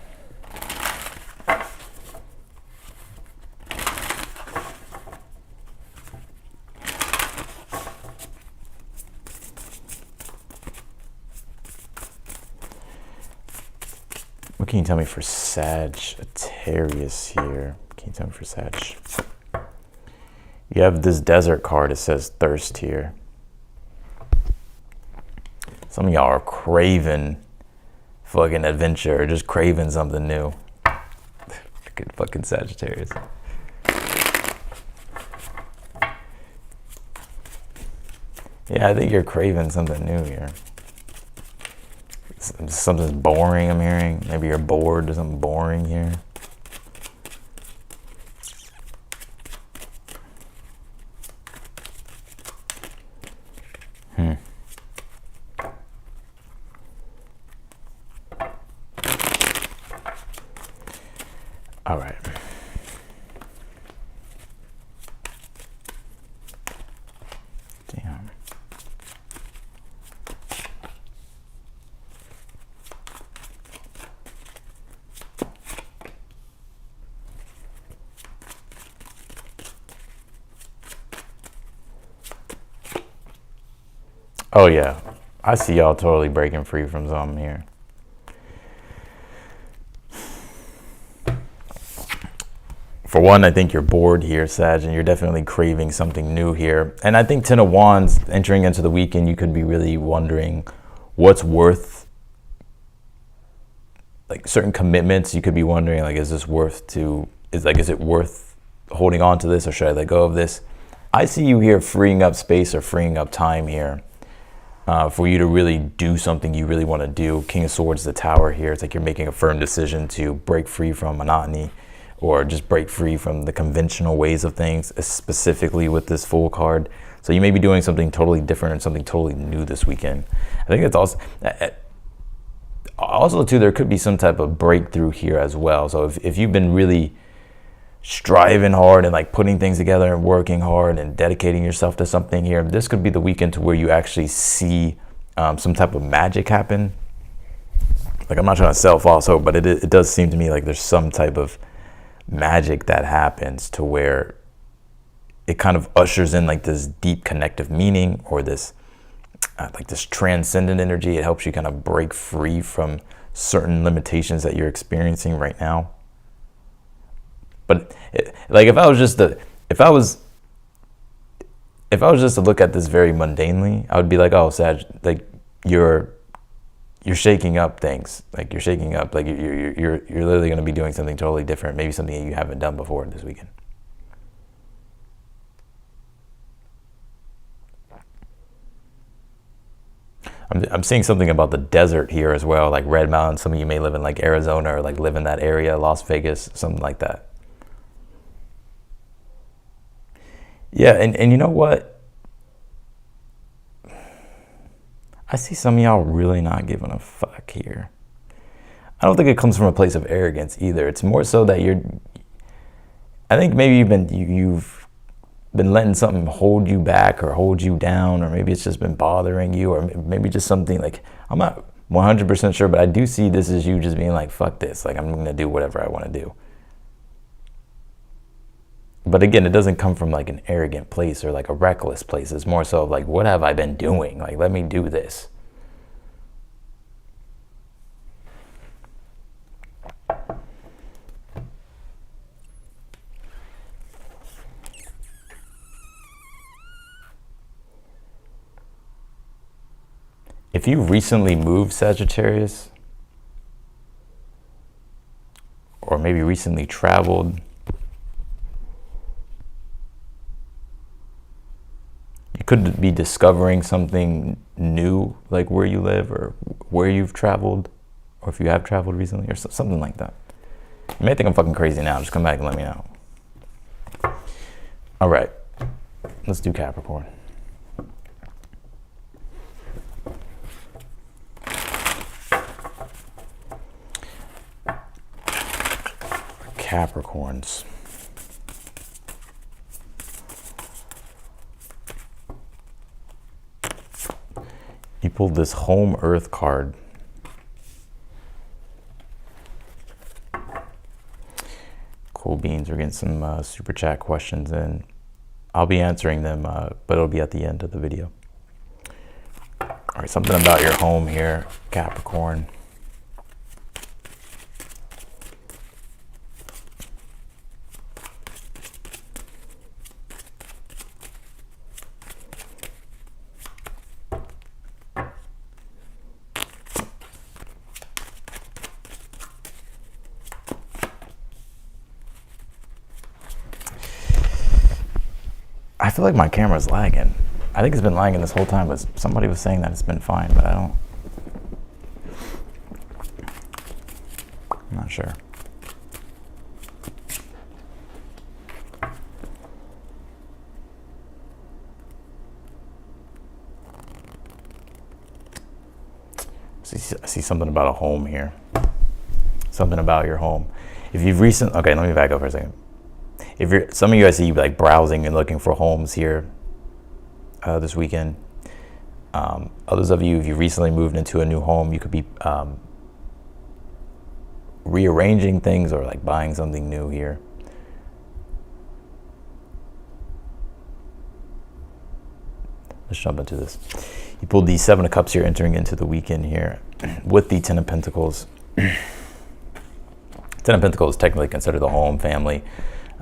What can you tell me for Sagittarius here? What can you tell me for Sag? You have this desert card. It says thirst here. Some of y'all are craving fucking adventure or just craving something new. Good fucking Sagittarius. Yeah, I think you're craving something new here. Something's boring, I'm hearing. Maybe you're bored. There's something boring here. All right. Damn. Oh yeah, I see y'all totally breaking free from something here. For one, I think you're bored here, Sag, and you're definitely craving something new here. And I think 10 of Wands, entering into the weekend, you could be really wondering what's worth, like certain commitments. You could be wondering, like, is it worth holding on to this, or should I let go of this? I see you here freeing up space or freeing up time here for you to really do something you really want to do. King of Swords, the Tower here. It's like you're making a firm decision to break free from monotony, or just break free from the conventional ways of things, specifically with this Fool card. So you may be doing something totally different and something totally new this weekend. I think it's also too, there could be some type of breakthrough here as well. So if you've been really striving hard and like putting things together and working hard and dedicating yourself to something here, this could be the weekend to where you actually see some type of magic happen. Like, I'm not trying to sell false hope, but it does seem to me like there's some type of magic that happens to where it kind of ushers in like this deep connective meaning, or this like this transcendent energy. It helps you kind of break free from certain limitations that you're experiencing right now. But like, if I was just to look at this very mundanely, I would be like, oh, Sag, like you're shaking up things. Like you're shaking up, like you're literally going to be doing something totally different, maybe something that you haven't done before this weekend. I'm seeing something about the desert here as well, like Red Mountain. Some of you may live in like Arizona, or like live in that area, Las Vegas, something like that. Yeah, and you know what? I see some of y'all really not giving a fuck here. I don't think it comes from a place of arrogance either. It's more so that I think maybe you've been letting something hold you back or hold you down, or maybe it's just been bothering you, or maybe just something like, I'm not 100% sure, but I do see this as you just being like, fuck this, like I'm gonna do whatever I want to do. But again, it doesn't come from like an arrogant place or like a reckless place. It's more so like, what have I been doing? Like, let me do this. If you recently moved, Sagittarius, or maybe recently traveled, you could be discovering something new, like where you live or where you've traveled, or if you have traveled recently, or something like that. You may think I'm fucking crazy now. Just come back and let me know. All right, let's do Capricorn. Capricorns. You pulled this Home Earth card. Cool beans. We're getting some super chat questions in. I'll be answering them, but it'll be at the end of the video. All right, something about your home here, Capricorn. I feel like my camera's lagging. I think it's been lagging this whole time, but somebody was saying that it's been fine, but I'm not sure. I see something about a home here. Something about your home. If you've okay, let me back up for a second. Some of you, I see you like browsing and looking for homes here this weekend. Others of you, if you recently moved into a new home, you could be rearranging things or like buying something new here. let's jump into this. You pulled the Seven of Cups here, entering into the weekend here with the Ten of Pentacles. Ten of Pentacles is technically considered the home, family.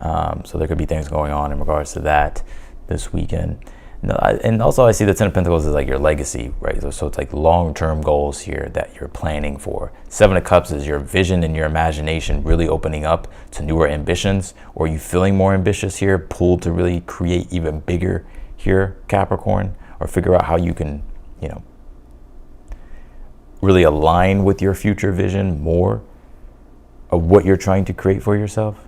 So there could be things going on in regards to that this weekend. And also I see the Ten of Pentacles as like your legacy, right? So it's like long-term goals here that you're planning for. Seven of Cups is your vision and your imagination really opening up to newer ambitions, or you feeling more ambitious here, pulled to really create even bigger here, Capricorn, or figure out how you can, you know, really align with your future vision more of what you're trying to create for yourself.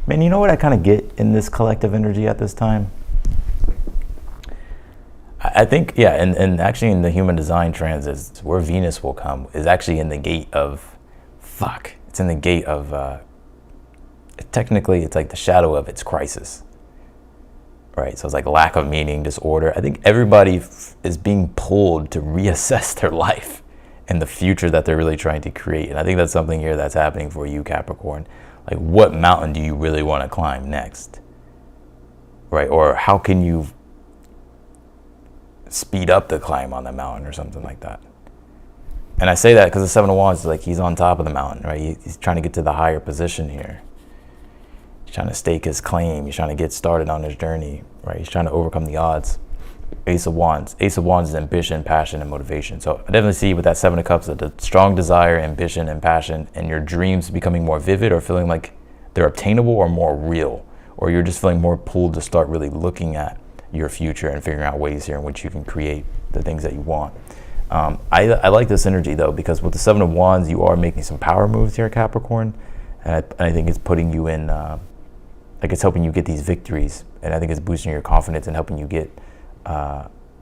Man, you know what I kind of get in this collective energy at this time? I think, yeah, and actually in the human design transits, where Venus will come is actually in the gate of, it's in the gate of, technically it's like the shadow of its crisis, right? So it's like lack of meaning, disorder. I think everybody is being pulled to reassess their life and the future that they're really trying to create. And I think that's something here that's happening for you, Capricorn. Like, what mountain do you really want to climb next, right? Or how can you speed up the climb on the mountain or something like that? And I say that because the Seven of Wands is like he's on top of the mountain, right? He's trying to get to the higher position here. He's trying to stake his claim. He's trying to get started on his journey, right? He's trying to overcome the odds. Ace of Wands. Ace of Wands is ambition, passion, and motivation. So I definitely see with that Seven of Cups that the strong desire, ambition, and passion, and your dreams becoming more vivid or feeling like they're obtainable or more real, or you're just feeling more pulled to start really looking at your future and figuring out ways here in which you can create the things that you want. I like this energy though, because with the Seven of Wands, you are making some power moves here, Capricorn, and I think it's putting you in, like it's helping you get these victories, and I think it's boosting your confidence and helping you get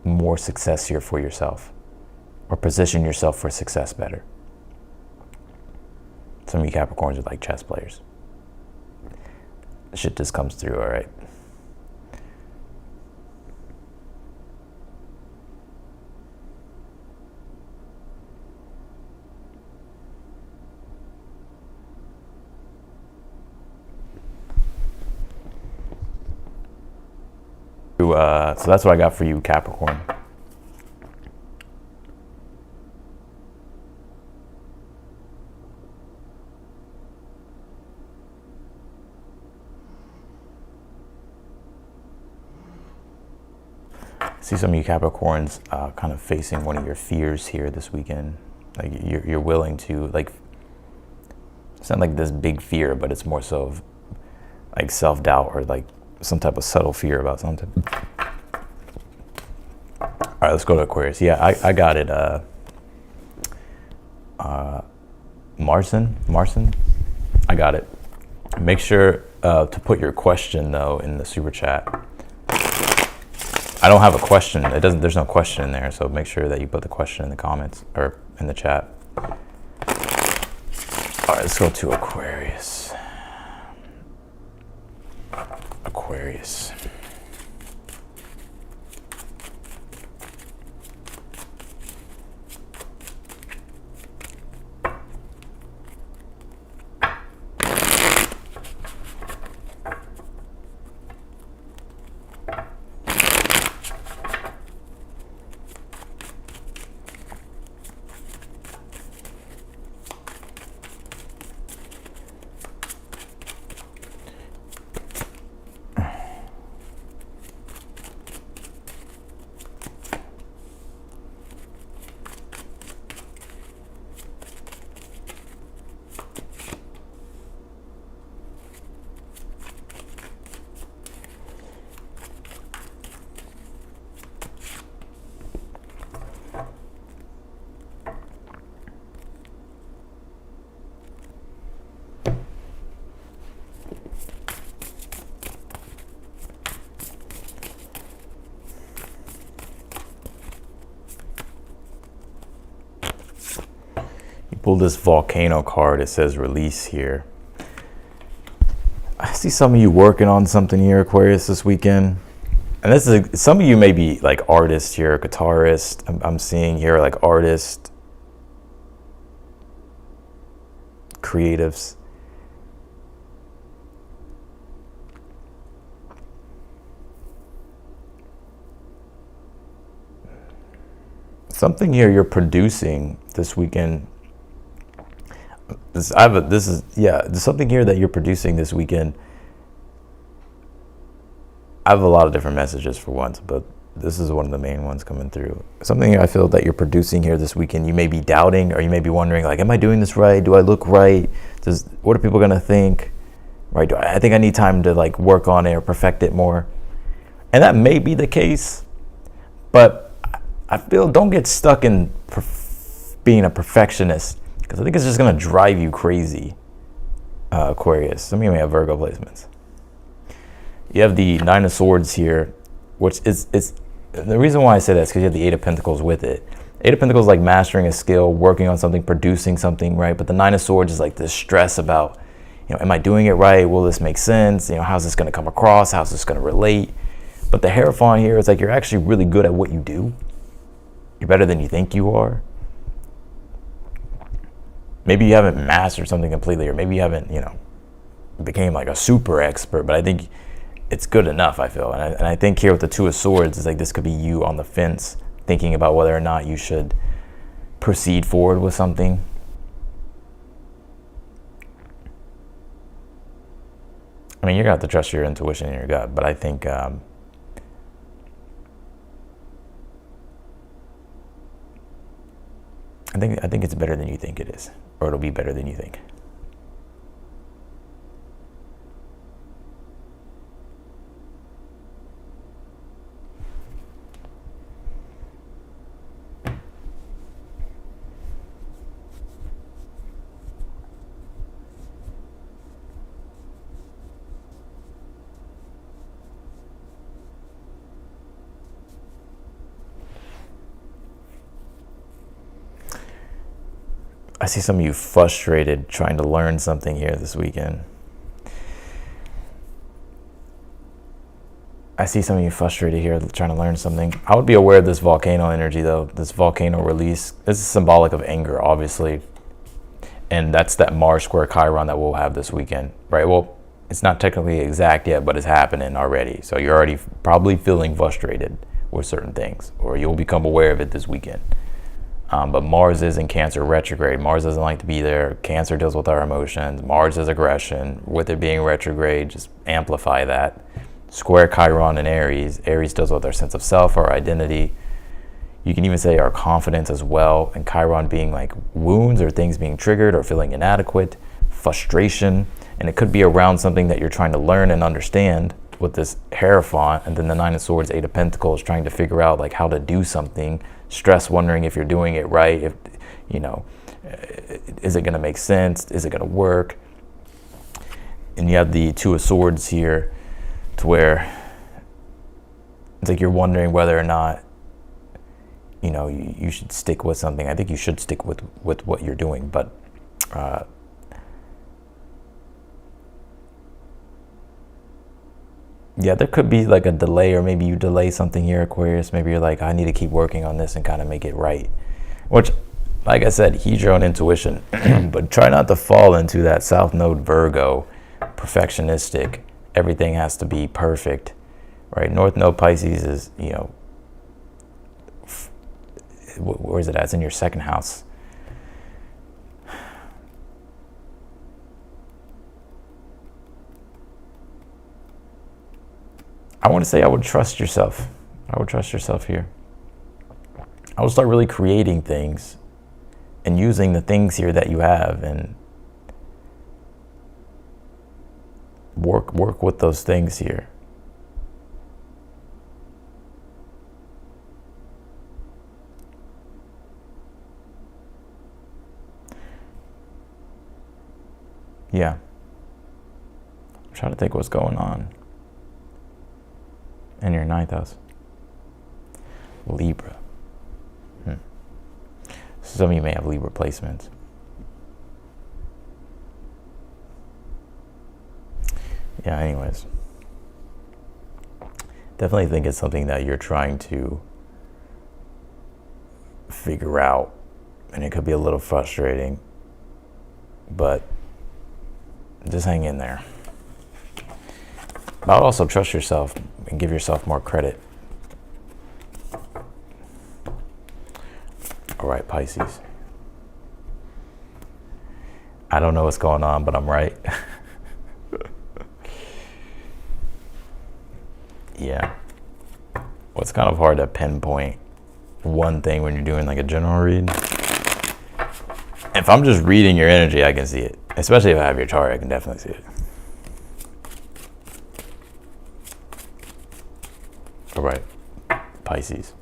more success here for yourself, or position yourself for success better. Some of you Capricorns are like chess players. Shit just comes through, all right? So that's what I got for you, Capricorn. See some of you Capricorns kind of facing one of your fears here this weekend. Like you're willing to, like, it's not like this big fear, but it's more so of like self-doubt or like some type of subtle fear about something. All right, let's go to Aquarius. Yeah, I got it. Marcin, I got it. Make sure to put your question though in the super chat. I don't have a question. There's no question in there, so make sure that you put the question in the comments or in the chat. All right, let's go to Aquarius. Aquarius. Pull this volcano card. It says release here. I see some of you working on something here, Aquarius, this weekend. And this is some of you may be like artists here, guitarist. I'm seeing here like artists, creatives. something here you're producing this weekend. There's something here that you're producing this weekend. I have a lot of different messages for once, but this is one of the main ones coming through. Something I feel that you're producing here this weekend, you may be doubting, or you may be wondering, like, am I doing this right? Do I look right? What are people gonna think? Right? I think I need time to like work on it or perfect it more. And that may be the case, but I feel don't get stuck in being a perfectionist, because I think it's just gonna drive you crazy, Aquarius. Some of you may have Virgo placements. You have the Nine of Swords here, which is the reason why I say that is because you have the Eight of Pentacles with it. Eight of Pentacles is like mastering a skill, working on something, producing something, right? But the Nine of Swords is like this stress about, am I doing it right? Will this make sense? How's this going to come across? How's this going to relate? But the Hierophant here is like you're actually really good at what you do. You're better than you think you are. Maybe you haven't mastered something completely, or maybe you haven't, became like a super expert, but I think it's good enough, I feel. And I think here with the Two of Swords, it's like this could be you on the fence, thinking about whether or not you should proceed forward with something. I mean, you're going to have to trust your intuition and your gut, but I think I think it's better than you think it is, or it'll be better than you think. I see some of you frustrated trying to learn something here this weekend. I see some of you frustrated here trying to learn something. I would be aware of this volcano energy, though. This volcano release. This is symbolic of anger, obviously. And that's that Mars square Chiron that we'll have this weekend, right? Well, it's not technically exact yet, but it's happening already. So you're already probably feeling frustrated with certain things, or you'll become aware of it this weekend. But Mars is in Cancer retrograde. Mars doesn't like to be there. Cancer deals with our emotions. Mars is aggression. With it being retrograde, just amplify that. Square Chiron in Aries. Aries deals with our sense of self, our identity. You can even say our confidence as well. And Chiron being like wounds or things being triggered or feeling inadequate, frustration. And it could be around something that you're trying to learn and understand with this Hierophant. And then the Nine of Swords, Eight of Pentacles, trying to figure out like how to do something. Stress, wondering if you're doing it right, if is it going to make sense, is it going to work? And you have the Two of Swords here, to where it's like you're wondering whether or not you should stick with something. I think you should stick with what you're doing, but yeah, there could be like a delay, or maybe you delay something here, Aquarius. Maybe you're like, I need to keep working on this and kind of make it right. Which, like I said, heed your own intuition. But try not to fall into that South Node Virgo, perfectionistic, everything has to be perfect, right? North Node Pisces is, where is it at? It's in your second house. I want to say I would trust yourself. I would trust yourself here. I would start really creating things and using the things here that you have, and work with those things here. Yeah. I'm trying to think what's going on in your ninth house. Libra. Some of you may have Libra placements. Yeah, anyways. Definitely think it's something that you're trying to figure out, and it could be a little frustrating, but just hang in there. But also trust yourself and give yourself more credit. All right, Pisces. I don't know what's going on, but I'm right. Yeah. Well, it's kind of hard to pinpoint one thing when you're doing like a general read. If I'm just reading your energy, I can see it. Especially if I have your chart, I can definitely see it. All right, Pisces.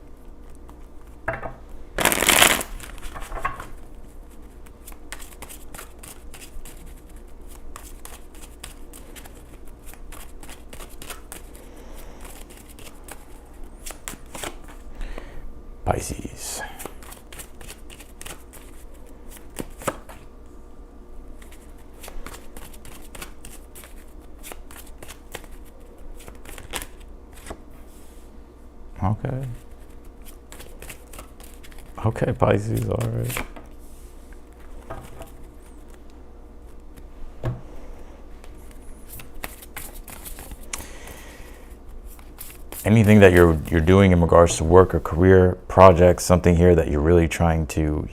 Pisces. Okay. Okay, Pisces, all right. Anything that you're doing in regards to work or career projects, something here that you're really trying to,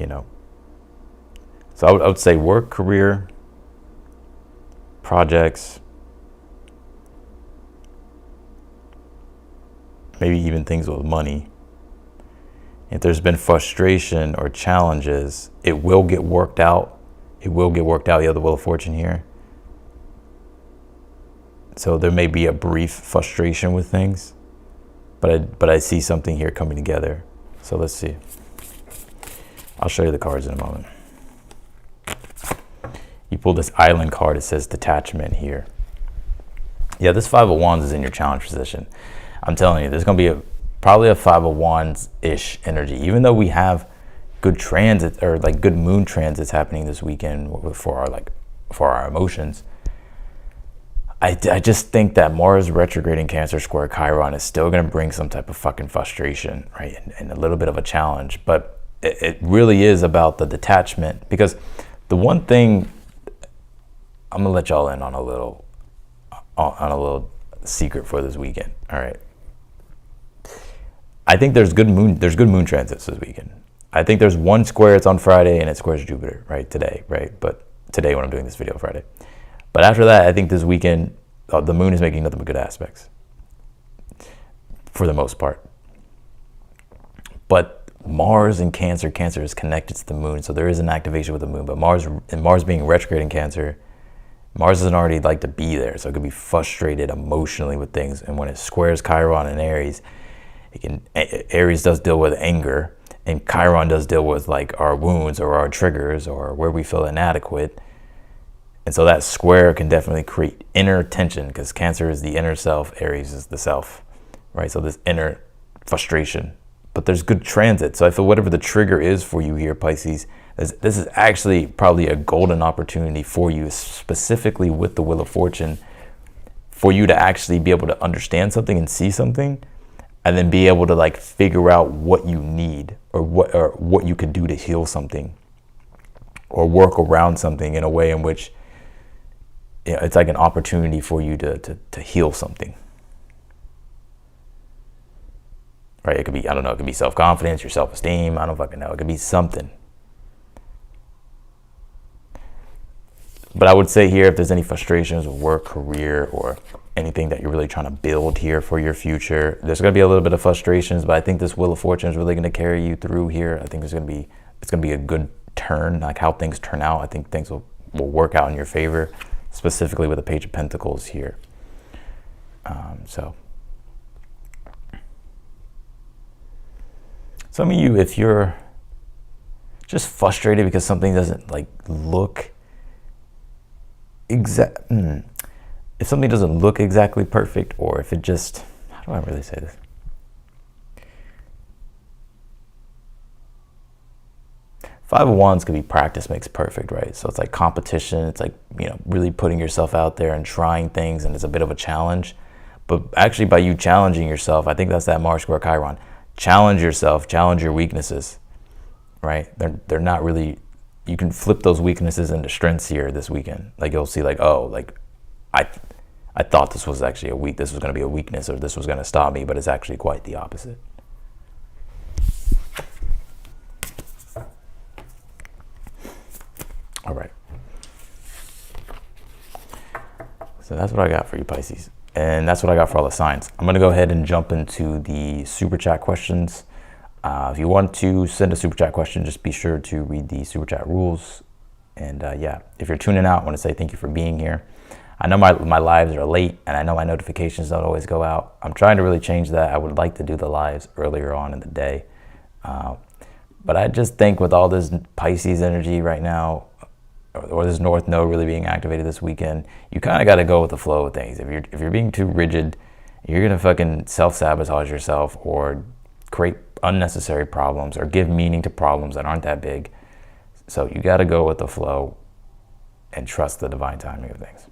so I would say work, career, projects, maybe even things with money. If there's been frustration or challenges, it will get worked out. It will get worked out. You have the Wheel of Fortune here. So there may be a brief frustration with things, but I see something here coming together. So let's see. I'll show you the cards in a moment. You pull this Island card. It says detachment here. Yeah, this Five of Wands is in your challenge position. I'm telling you, there's going to be probably a Five of Wands-ish energy. Even though we have good transit or like good moon transits happening this weekend for our emotions, I just think that Mars retrograding Cancer square Chiron is still going to bring some type of fucking frustration, right? And a little bit of a challenge. But it really is about the detachment, because the one thing I'm going to let y'all in on a little secret for this weekend. All right. I think there's good moon transits this weekend. I think there's one square, it's on Friday, and it squares Jupiter, right? Today, right? But today when I'm doing this video, Friday. But after that, I think this weekend, the moon is making nothing but good aspects. For the most part. But Mars in Cancer is connected to the moon, so there is an activation with the moon. But Mars being retrograde in Cancer, Mars doesn't already like to be there, so it could be frustrated emotionally with things. And when it squares Chiron and Aries, Aries does deal with anger, and Chiron does deal with like our wounds or our triggers or where we feel inadequate. And so that square can definitely create inner tension, because Cancer is the inner self, Aries is the self, right? So this inner frustration, but there's good transit. So I feel whatever the trigger is for you here, Pisces, this is actually probably a golden opportunity for you, specifically with the Wheel of Fortune, for you to actually be able to understand something and see something, and then be able to like figure out what you need or what you could do to heal something or work around something in a way in which it's like an opportunity for you to heal something. Right? It could be, I don't know, it could be self-confidence, your self-esteem, I don't fucking know. It could be something. But I would say here, if there's any frustrations with work, career, or anything that you're really trying to build here for your future, there's going to be a little bit of frustrations, but I think this Wheel of Fortune is really going to carry you through here. I think it's going to be a good turn, like how things turn out. I think things will work out in your favor, specifically with the Page of Pentacles here. So some of you, if you're just frustrated because something doesn't like look if something doesn't look exactly perfect, or if it just, how do I really say this? Five of Wands could be practice makes perfect, right? So it's like competition. It's like, really putting yourself out there and trying things, and it's a bit of a challenge. But actually by you challenging yourself, I think that's that Mars square Chiron. Challenge yourself, challenge your weaknesses, right? They're not really, you can flip those weaknesses into strengths here this weekend. Like you'll see like, oh, like I thought this was actually this was going to be a weakness, or this was going to stop me, but it's actually quite the opposite. So that's what I got for you, Pisces. And that's what I got for all the signs. I'm going to go ahead and jump into the super chat questions. If you want to send a super chat question, just be sure to read the super chat rules. And yeah, if you're tuning out, I want to say thank you for being here. I know my lives are late, and I know my notifications don't always go out. I'm trying to really change that. I would like to do the lives earlier on in the day. But I just think with all this Pisces energy right now, or this North Node really being activated this weekend, you kind of got to go with the flow of things. If you're being too rigid, you're gonna fucking self-sabotage yourself, or create unnecessary problems, or give meaning to problems that aren't that big. So you got to go with the flow and trust the divine timing of things.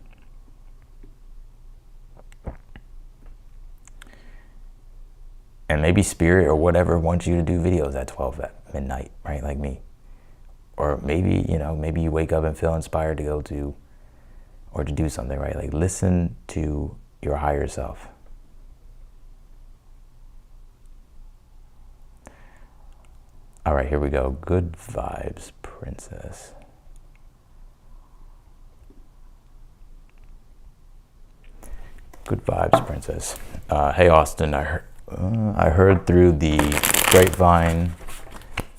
And maybe spirit or whatever wants you to do videos at 12 at midnight, right? Like me. Or maybe, maybe you wake up and feel inspired to go to, or to do something, right? Like listen to your higher self. All right, here we go. Good vibes, princess. Good vibes, princess. Hey, Austin, I heard through the grapevine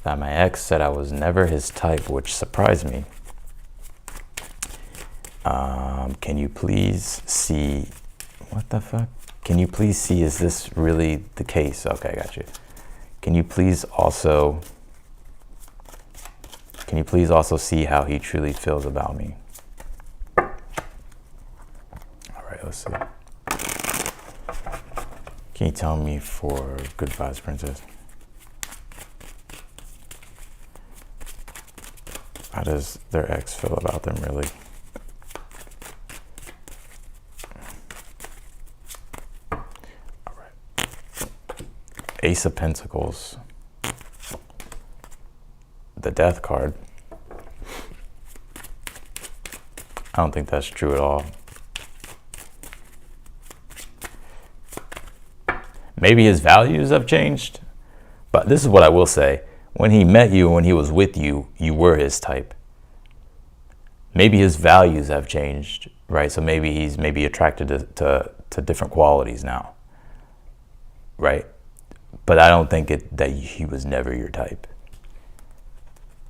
that my ex said I was never his type, which surprised me. Can you please see, what the fuck? Can you please see, is this really the case? Okay, I got you. Can you please also see how he truly feels about me? All right, let's see. Can you tell me for good vibes, princess? How does their ex feel about them, really? All right. Ace of Pentacles. The Death card. I don't think that's true at all. Maybe his values have changed, but this is what I will say. When he met you, when he was with you, you were his type. Maybe his values have changed, right? So maybe he's attracted to different qualities now, right? But I don't think that he was never your type.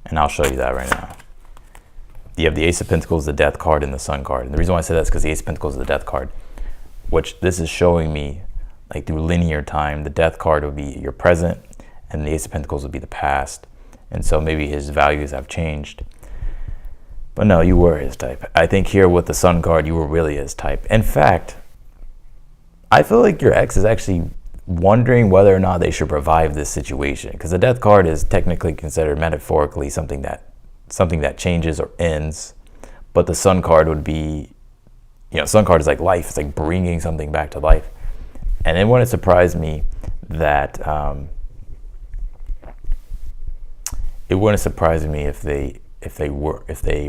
And I'll show you that right now. You have the Ace of Pentacles, the Death card, and the Sun card. And the reason why I say that is because the Ace of Pentacles is the Death card, which this is showing me, like through linear time, the Death card would be your present, and the Ace of Pentacles would be the past. And so maybe his values have changed. But no, you were his type. I think here with the Sun card, you were really his type. In fact, I feel like your ex is actually wondering whether or not they should revive this situation. Because the Death card is technically considered metaphorically something that changes or ends. But the Sun card would be, Sun card is like life. It's like bringing something back to life. And it wouldn't surprise me that if they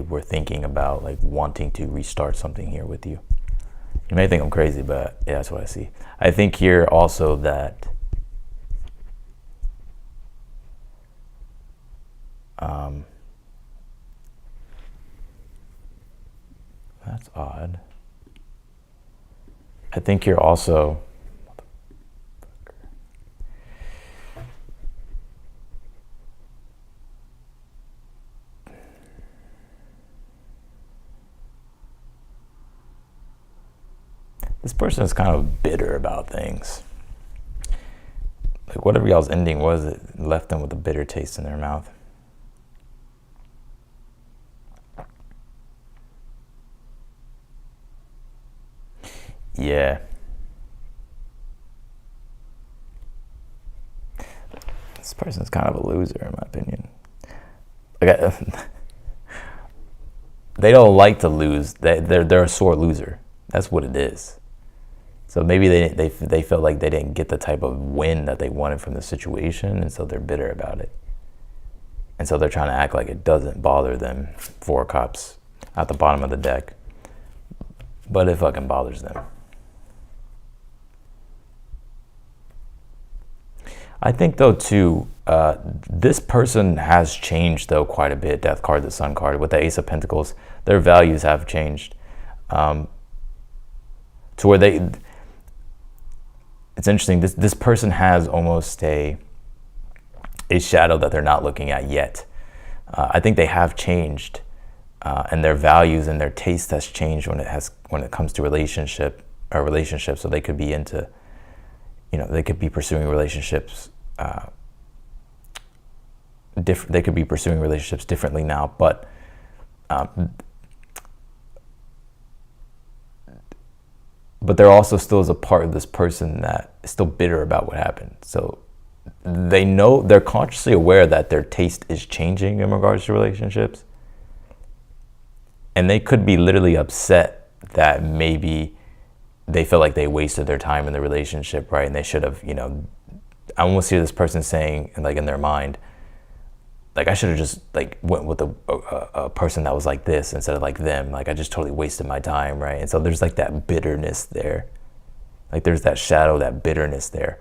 were thinking about like wanting to restart something here with you. You may think I'm crazy, but yeah, that's what I see. I think here also that that's odd. I think you're also, this person is kind of bitter about things. Like whatever y'all's ending was, it left them with a bitter taste in their mouth. Yeah. This person's kind of a loser, in my opinion. Like they don't like to lose. They're a sore loser. That's what it is. So maybe they felt like they didn't get the type of win that they wanted from the situation, and so they're bitter about it. And so they're trying to act like it doesn't bother them. 4 cups at the bottom of the deck. But it fucking bothers them. I think though too, this person has changed though quite a bit. Death card, the Sun card, with the Ace of Pentacles, their values have changed. to where it's interesting, this person has almost a shadow that they're not looking at yet. I think they have changed, and their values and their taste has changed when it comes to relationships. So they could be into, they could be pursuing relationships they could be pursuing relationships differently now, but there also still is a part of this person that is still bitter about what happened. So they're consciously aware that their taste is changing in regards to relationships. And they could be literally upset that maybe they feel like they wasted their time in the relationship, right? And they should have, I almost hear this person saying, like in their mind, like, I should have just like went with a person that was like this instead of like them. Like, I just totally wasted my time, right? And so there's like that bitterness there. Like, there's that shadow, that bitterness there,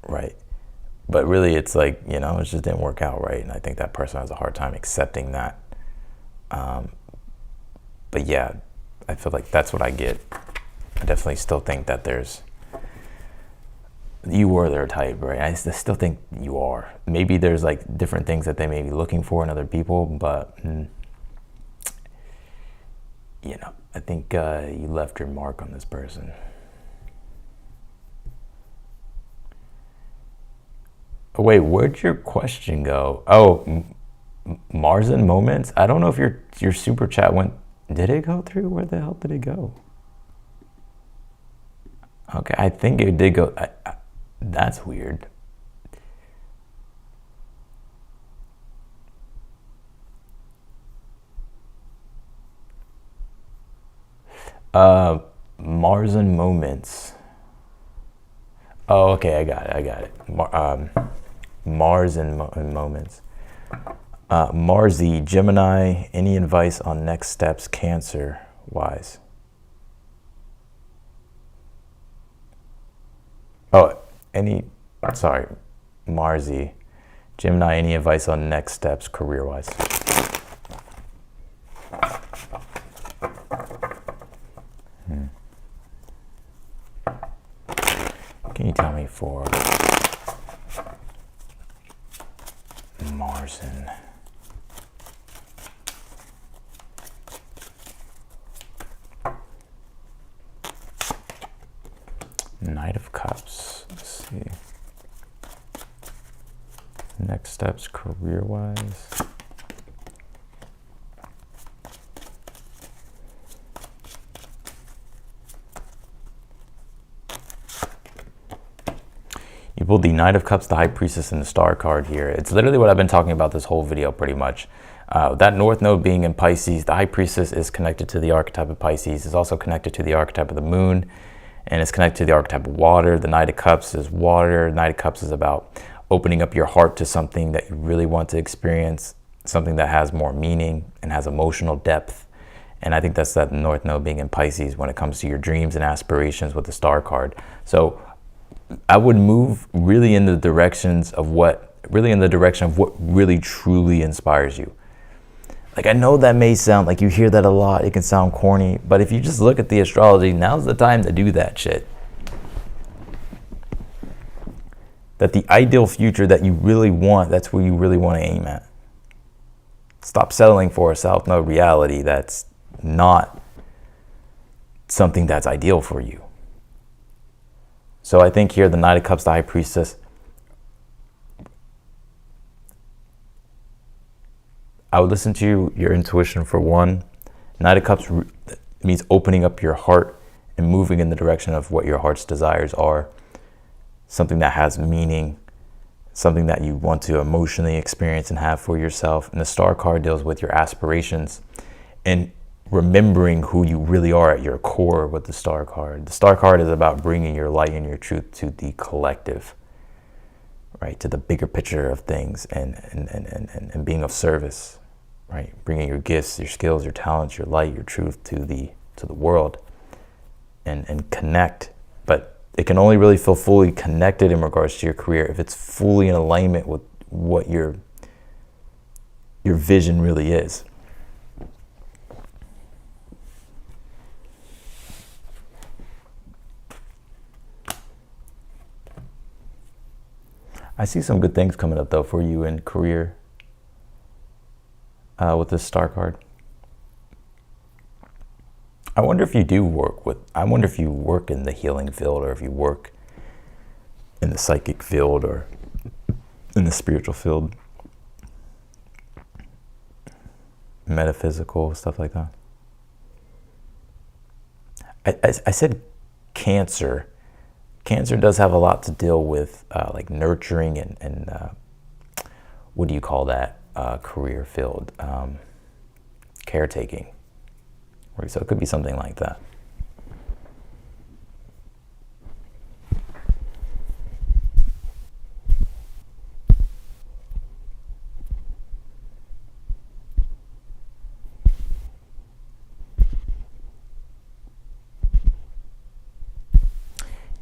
right? But really, it's like, it just didn't work out, right? And I think that person has a hard time accepting that. But yeah, I feel like that's what I get. I definitely still think that you were their type, right? I still think you are. Maybe there's like different things that they may be looking for in other people, but I think you left your mark on this person. Oh wait, where'd your question go? Oh, Mars and Moments. I don't know if your super chat went. Did it go through? Where the hell did it go? Okay, I think it did go. That's weird. Mars and Moments. Oh, okay, I got it. Mars and Moments. Marsy, Gemini, any advice on next steps, Cancer wise? Oh, Marsy, Gemini, any advice on next steps, career wise? Can you tell me for Mars and Knight of Cups? Let's see. Next steps, career-wise. You pulled the Knight of Cups, the High Priestess, and the Star card here. It's literally what I've been talking about this whole video, pretty much. That North Node being in Pisces, the High Priestess is connected to the archetype of Pisces. It's also connected to the archetype of the Moon, and it's connected to the archetype of water. The Knight of Cups is water. Knight of Cups is about opening up your heart to something that you really want to experience, something that has more meaning and has emotional depth. And I think that's that North Node being in Pisces when it comes to your dreams and aspirations with the Star card. So I would move really in the direction of what really truly inspires you. Like, I know that may sound like you hear that a lot, it can sound corny, but if you just look at the astrology, now's the time to do that shit. That the ideal future that you really want, that's where you really want to aim at. Stop settling for a South Node reality that's not something that's ideal for you. So I think here the Knight of Cups, the High Priestess, I would listen to your intuition for one. Knight of Cups means opening up your heart and moving in the direction of what your heart's desires are. Something that has meaning, something that you want to emotionally experience and have for yourself. And the Star card deals with your aspirations and remembering who you really are at your core with the Star card. The Star card is about bringing your light and your truth to the collective, right? To the bigger picture of things and being of service, right? Bringing your gifts, your skills, your talents, your light, your truth to the world and connect. But it can only really feel fully connected in regards to your career if it's fully in alignment with what your vision really is. I see some good things coming up though for you in career with this star card. I wonder if you work in the healing field, or if you work in the psychic field, or in the spiritual field, metaphysical, stuff like that. I said Cancer. Cancer does have a lot to deal with like nurturing and what do you call that career field? Caretaking. So it could be something like that.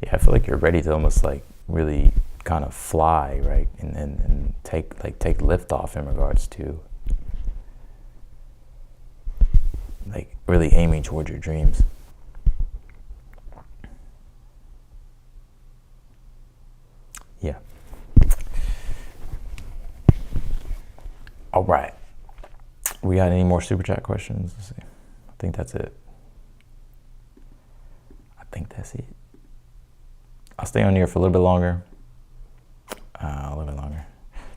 Yeah, I feel like you're ready to almost like really kind of fly, right? And take lift off in regards to like really aiming toward your dreams. Yeah. All right. We got any more super chat questions? Let's see. I think that's it. I'll stay on here for a little bit longer.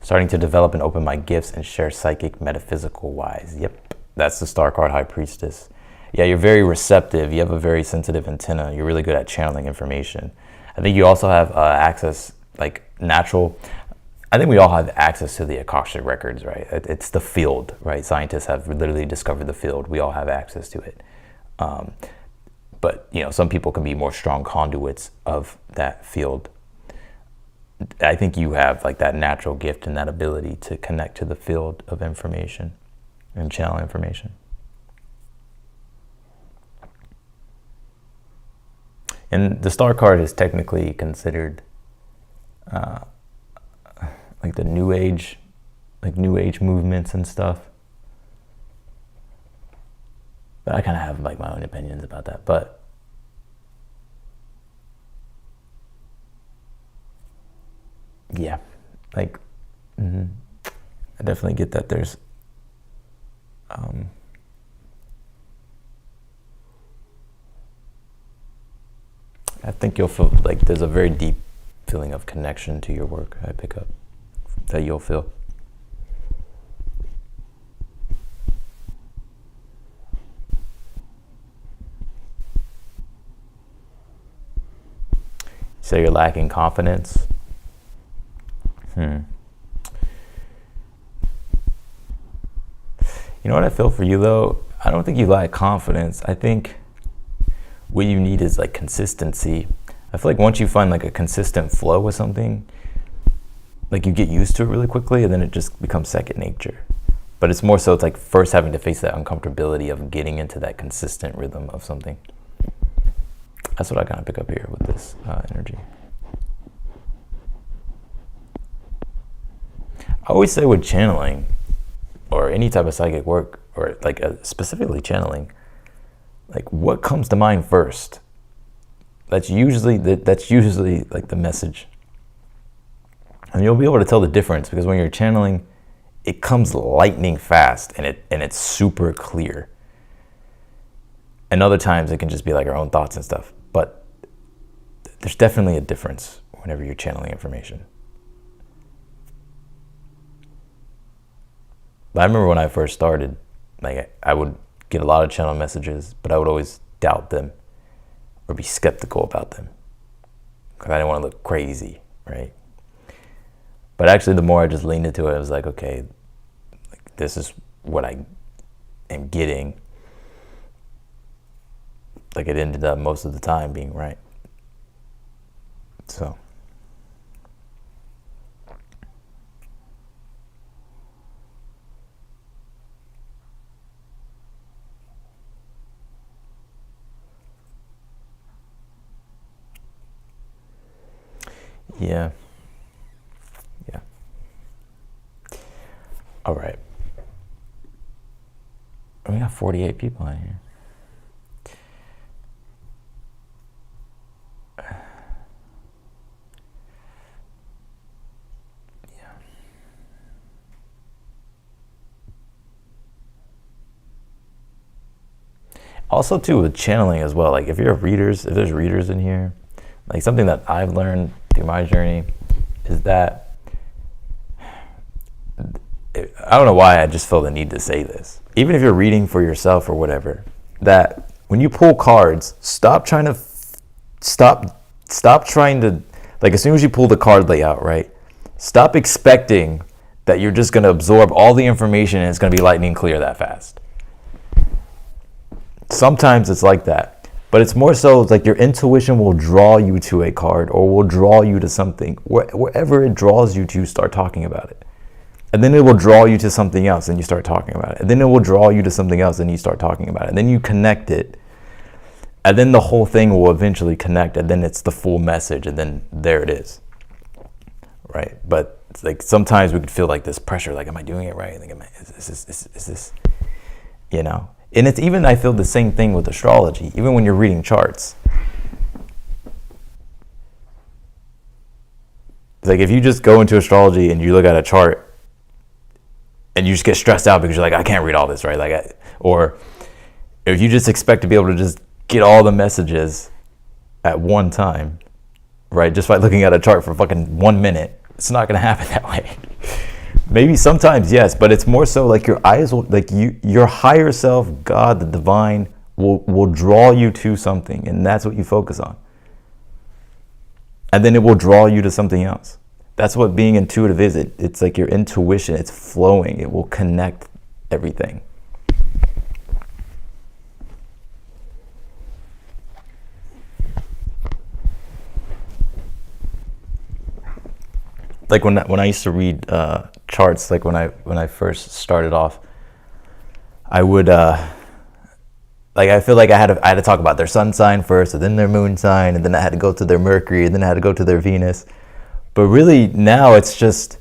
Starting to develop and open my gifts and share psychic metaphysical wise. Yep, that's the star card, High Priestess. Yeah, you're very receptive. You have a very sensitive antenna. You're really good at channeling information. I think you also have access, like natural. I think we all have access to the Akashic records, right? It's the field, right? Scientists have literally discovered the field. We all have access to it. But, you know, some people can be more strong conduits of that field. I think you have like that natural gift and that ability to connect to the field of information and channel information. And the star card is technically considered like the new age movements and stuff. But I kind of have like my own opinions about that. But yeah, like I definitely get that there's I think you'll feel like there's a very deep feeling of connection to your work. I pick up that you'll feel. So you're lacking confidence. You know what I feel for you though? I don't think you lack confidence. I think what you need is like consistency. I feel like once you find like a consistent flow with something, like you get used to it really quickly and then it just becomes second nature. But it's more so it's like first having to face that uncomfortability of getting into that consistent rhythm of something. That's what I kind of pick up here with this energy. I always say with channeling or any type of psychic work or like specifically channeling, like what comes to mind first? That's usually like the message. And you'll be able to tell the difference because when you're channeling, it comes lightning fast and it's super clear. And other times it can just be like our own thoughts and stuff. But there's definitely a difference whenever you're channeling information. But I remember when I first started, like I would get a lot of channel messages, but I would always doubt them or be skeptical about them because I didn't want to look crazy, right? But actually, the more I just leaned into it, I was like, okay, like, this is what I am getting. Like it ended up most of the time being right. So. Yeah. All right. We got 48 people in here. Also too with channeling as well, like if there's readers in here, like something that I've learned through my journey is that, I don't know why I just feel the need to say this. Even if you're reading for yourself or whatever, that when you pull cards, stop trying to, like as soon as you pull the card layout, right? Stop expecting that you're just going to absorb all the information and it's going to be lightning clear that fast. Sometimes it's like that, but it's more so like your intuition will draw you to a card or will draw you to something. Wherever it draws you to, start talking about it. And then it will draw you to something else and you start talking about it. And then it will draw you to something else and you start talking about it. And then you connect it. And then the whole thing will eventually connect. And then it's the full message. And then there it is. Right? But it's like sometimes we could feel like this pressure, like, am I doing it right? Like, is this, you know? And it's even, I feel the same thing with astrology, even when you're reading charts. It's like if you just go into astrology and you look at a chart and you just get stressed out because you're like, I can't read all this, right? Or if you just expect to be able to just get all the messages at one time, right? Just by looking at a chart for fucking 1 minute, it's not going to happen that way. Maybe sometimes, yes, but it's more so like your eyes will, like your higher self, God, the divine, will draw you to something, and that's what you focus on. And then it will draw you to something else. That's what being intuitive is. It's like your intuition, it's flowing. It will connect everything. Like when I used to read charts, like when I first started off, I would like I feel like I had to talk about their sun sign first, and then their moon sign, and then I had to go to their Mercury, and then I had to go to their Venus. But really now it's just,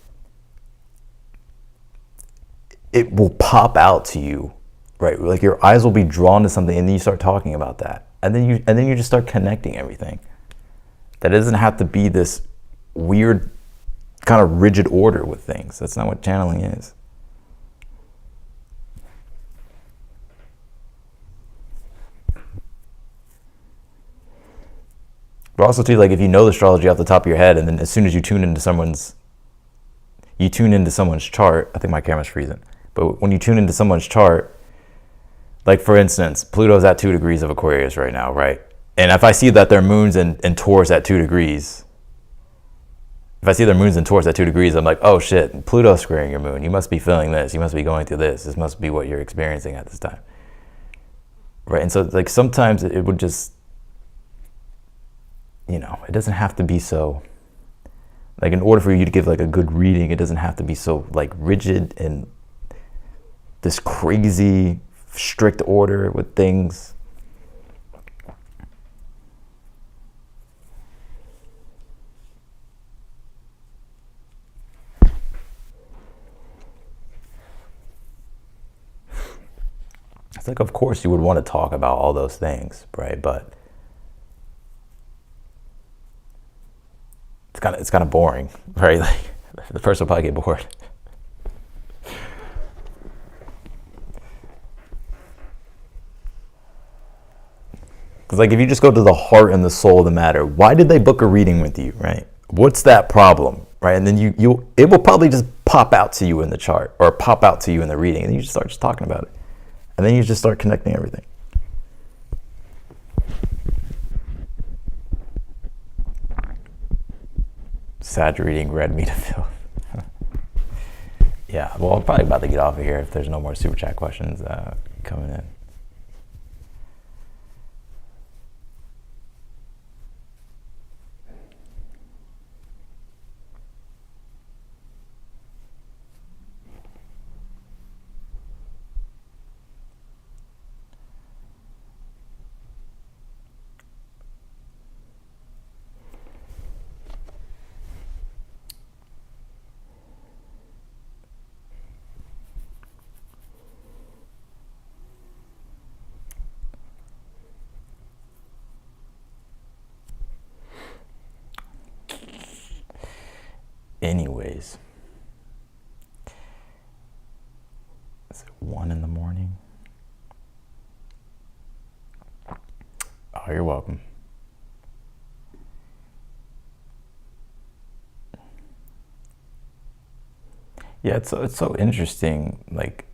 it will pop out to you, right? Like your eyes will be drawn to something, and then you start talking about that, and then you just start connecting everything. That doesn't have to be this weird kind of rigid order with things. That's not what channeling is. But also too, like if you know the astrology off the top of your head, and then as soon as you tune into someone's chart, I think my camera's freezing. But when you tune into someone's chart, like for instance, Pluto's at 2 degrees of Aquarius right now, right? And if I see that their moon's in Taurus at 2 degrees, if I see their moon's in Taurus at 2 degrees, I'm like, oh shit, Pluto's squaring your moon. You must be feeling this. You must be going through this. This must be what you're experiencing at this time. Right? And so like sometimes it would just, you know, it doesn't have to be so, like in order for you to give like a good reading, it doesn't have to be so like rigid and this crazy strict order with things. It's like, of course you would want to talk about all those things, right? But it's kind of boring, right? Like the person will probably get bored. Because like if you just go to the heart and the soul of the matter, why did they book a reading with you, right? What's that problem, right? And then it will probably just pop out to you in the chart or pop out to you in the reading, and you just start just talking about it. And then you just start connecting everything. Sag reading red meat of filth. Yeah, well, I'm probably about to get off of here if there's no more super chat questions coming in. Anyways, is it 1 a.m? Oh, you're welcome. Yeah, it's so interesting, like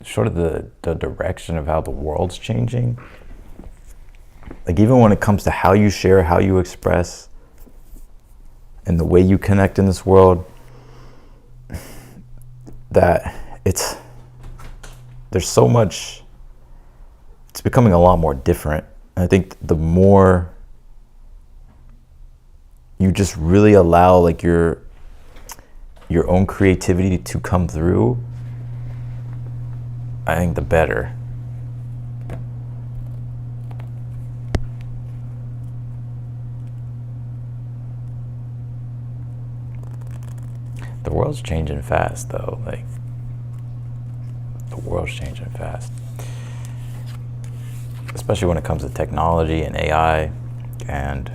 sort of the direction of how the world's changing. Like even when it comes to how you share, how you express, and the way you connect in this world, that there's so much, it's becoming a lot more different. And I think the more you just really allow like your own creativity to come through, I think the better. The world's changing fast though, like the world's changing fast. Especially when it comes to technology and AI, and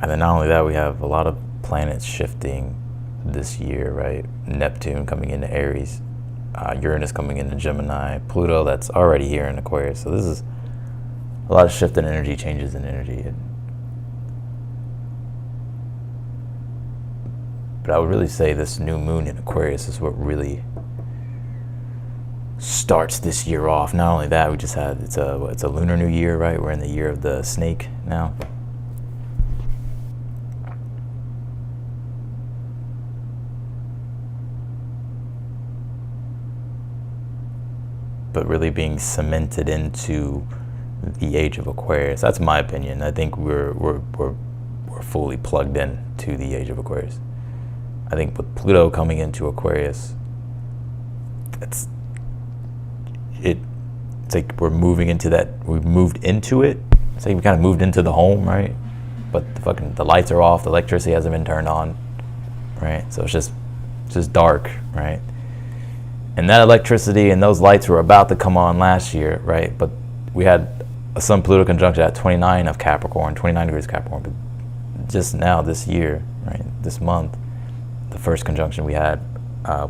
then not only that, we have a lot of planets shifting this year, right? Neptune coming into Aries, Uranus coming into Gemini, Pluto that's already here in Aquarius. So this is a lot of shift in energy, changes in energy. But I would really say this new moon in Aquarius is what really starts this year off. Not only that, we just had, it's a lunar new year, right? We're in the year of the snake now. But really being cemented into the age of Aquarius. That's my opinion. I think we're fully plugged in to the age of Aquarius. I think with Pluto coming into Aquarius, it's like we're moving into that. We've moved into it. It's like we kind of moved into the home, right? But the lights are off. The electricity hasn't been turned on, right? So it's just dark, right? And that electricity and those lights were about to come on last year, right? But we had a Sun-Pluto conjunction at 29 of Capricorn, 29 degrees Capricorn. But just now, this year, right, this month, the first conjunction we had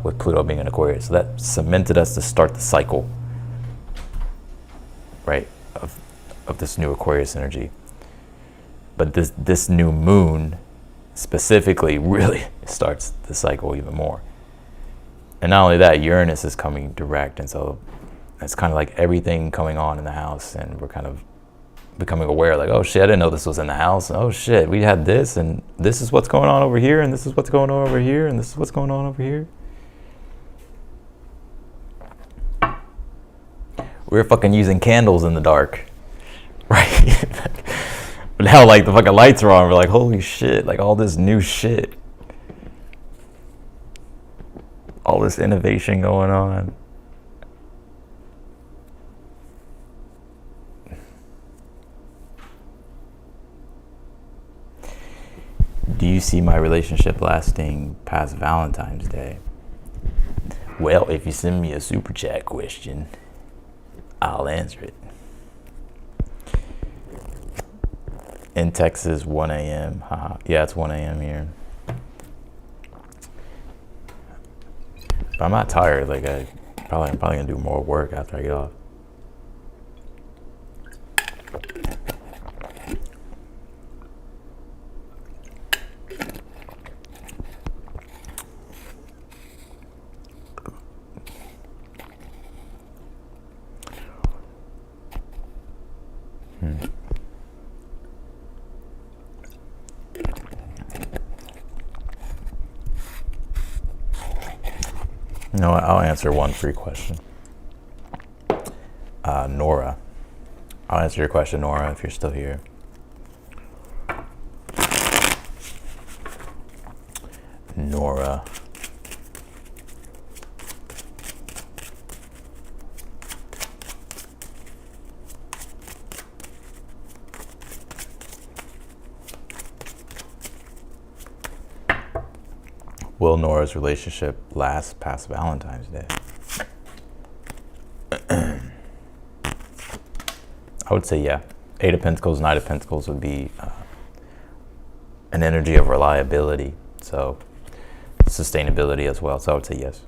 with Pluto being in Aquarius. So that cemented us to start the cycle, right, of this new Aquarius energy. But this new moon specifically really starts the cycle even more. And not only that, Uranus is coming direct, and so it's kind of like everything coming on in the house, and we're kind of becoming aware, like, oh shit, I didn't know this was in the house. Oh shit, we had this, and this is what's going on over here, and this is what's going on over here, and this is what's going on over here. We were fucking using candles in the dark, right? But now, like, the fucking lights are on, we're like, holy shit, like all this new shit. All this innovation going on. Do you see my relationship lasting past Valentine's Day? Well, if you send me a super chat question, I'll answer it. In Texas, 1 a.m. Haha. Yeah, it's 1 a.m. here. But I'm not tired. Like I'm probably gonna do more work after I get off. No, I'll answer one free question. Nora. I'll answer your question, Nora, if you're still here. Nora. Will Nora's relationship last past Valentine's Day? I would say yeah. 8 of Pentacles, 9 of Pentacles would be an energy of reliability. So sustainability as well. So I would say yes.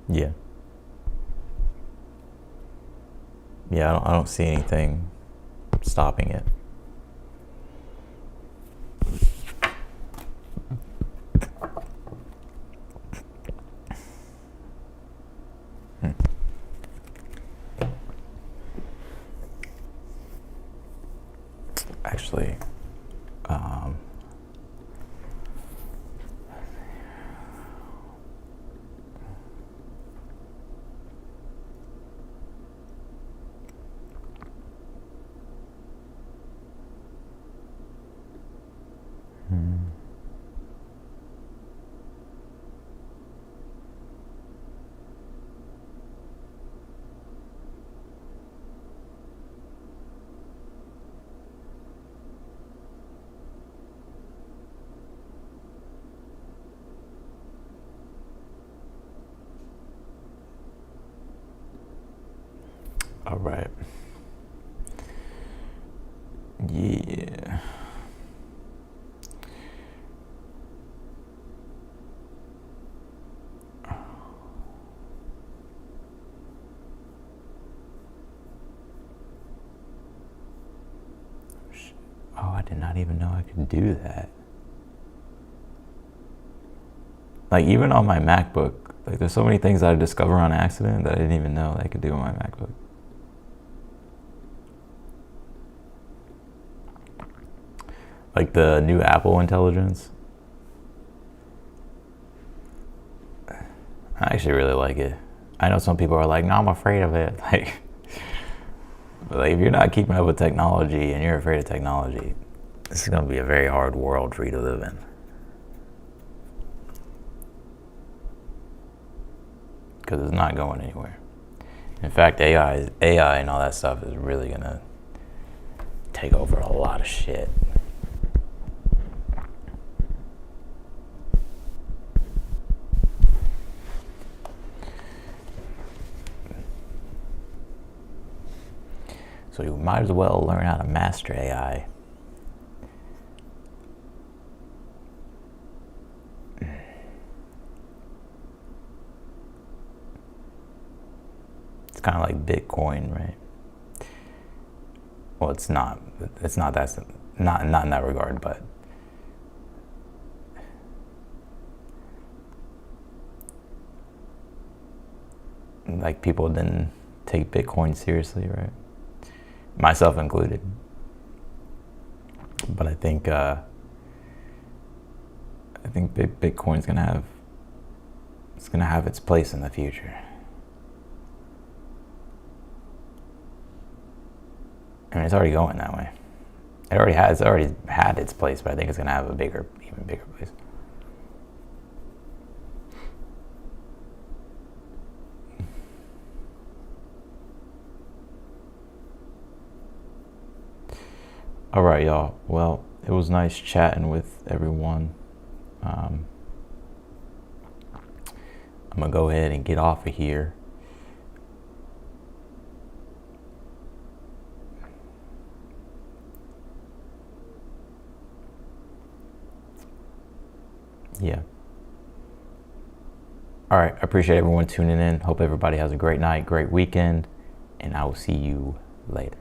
Yeah. Yeah, I don't see anything stopping it. Actually, all right. Yeah. Oh, I did not even know I could do that. Like, even on my MacBook, like, there's so many things that I discover on accident that I didn't even know that I could do on my MacBook. Like the new Apple Intelligence. I actually really like it. I know some people are like, no, I'm afraid of it. Like, if you're not keeping up with technology and you're afraid of technology, this is going to be a very hard world for you to live in. Because it's not going anywhere. In fact, AI and all that stuff is really going to take over a lot of shit. So you might as well learn how to master AI. It's kind of like Bitcoin, right? Well, it's not. It's not that. Not in that regard, but like, people didn't take Bitcoin seriously, right? Myself included. But I think Bitcoin's gonna have its place in the future. I mean, it's already going that way. It's already had its place, but I think it's gonna have even bigger place. All right, y'all. Well, it was nice chatting with everyone. I'm gonna go ahead and get off of here. Yeah. All right. I appreciate everyone tuning in. Hope everybody has a great night, great weekend, and I will see you later.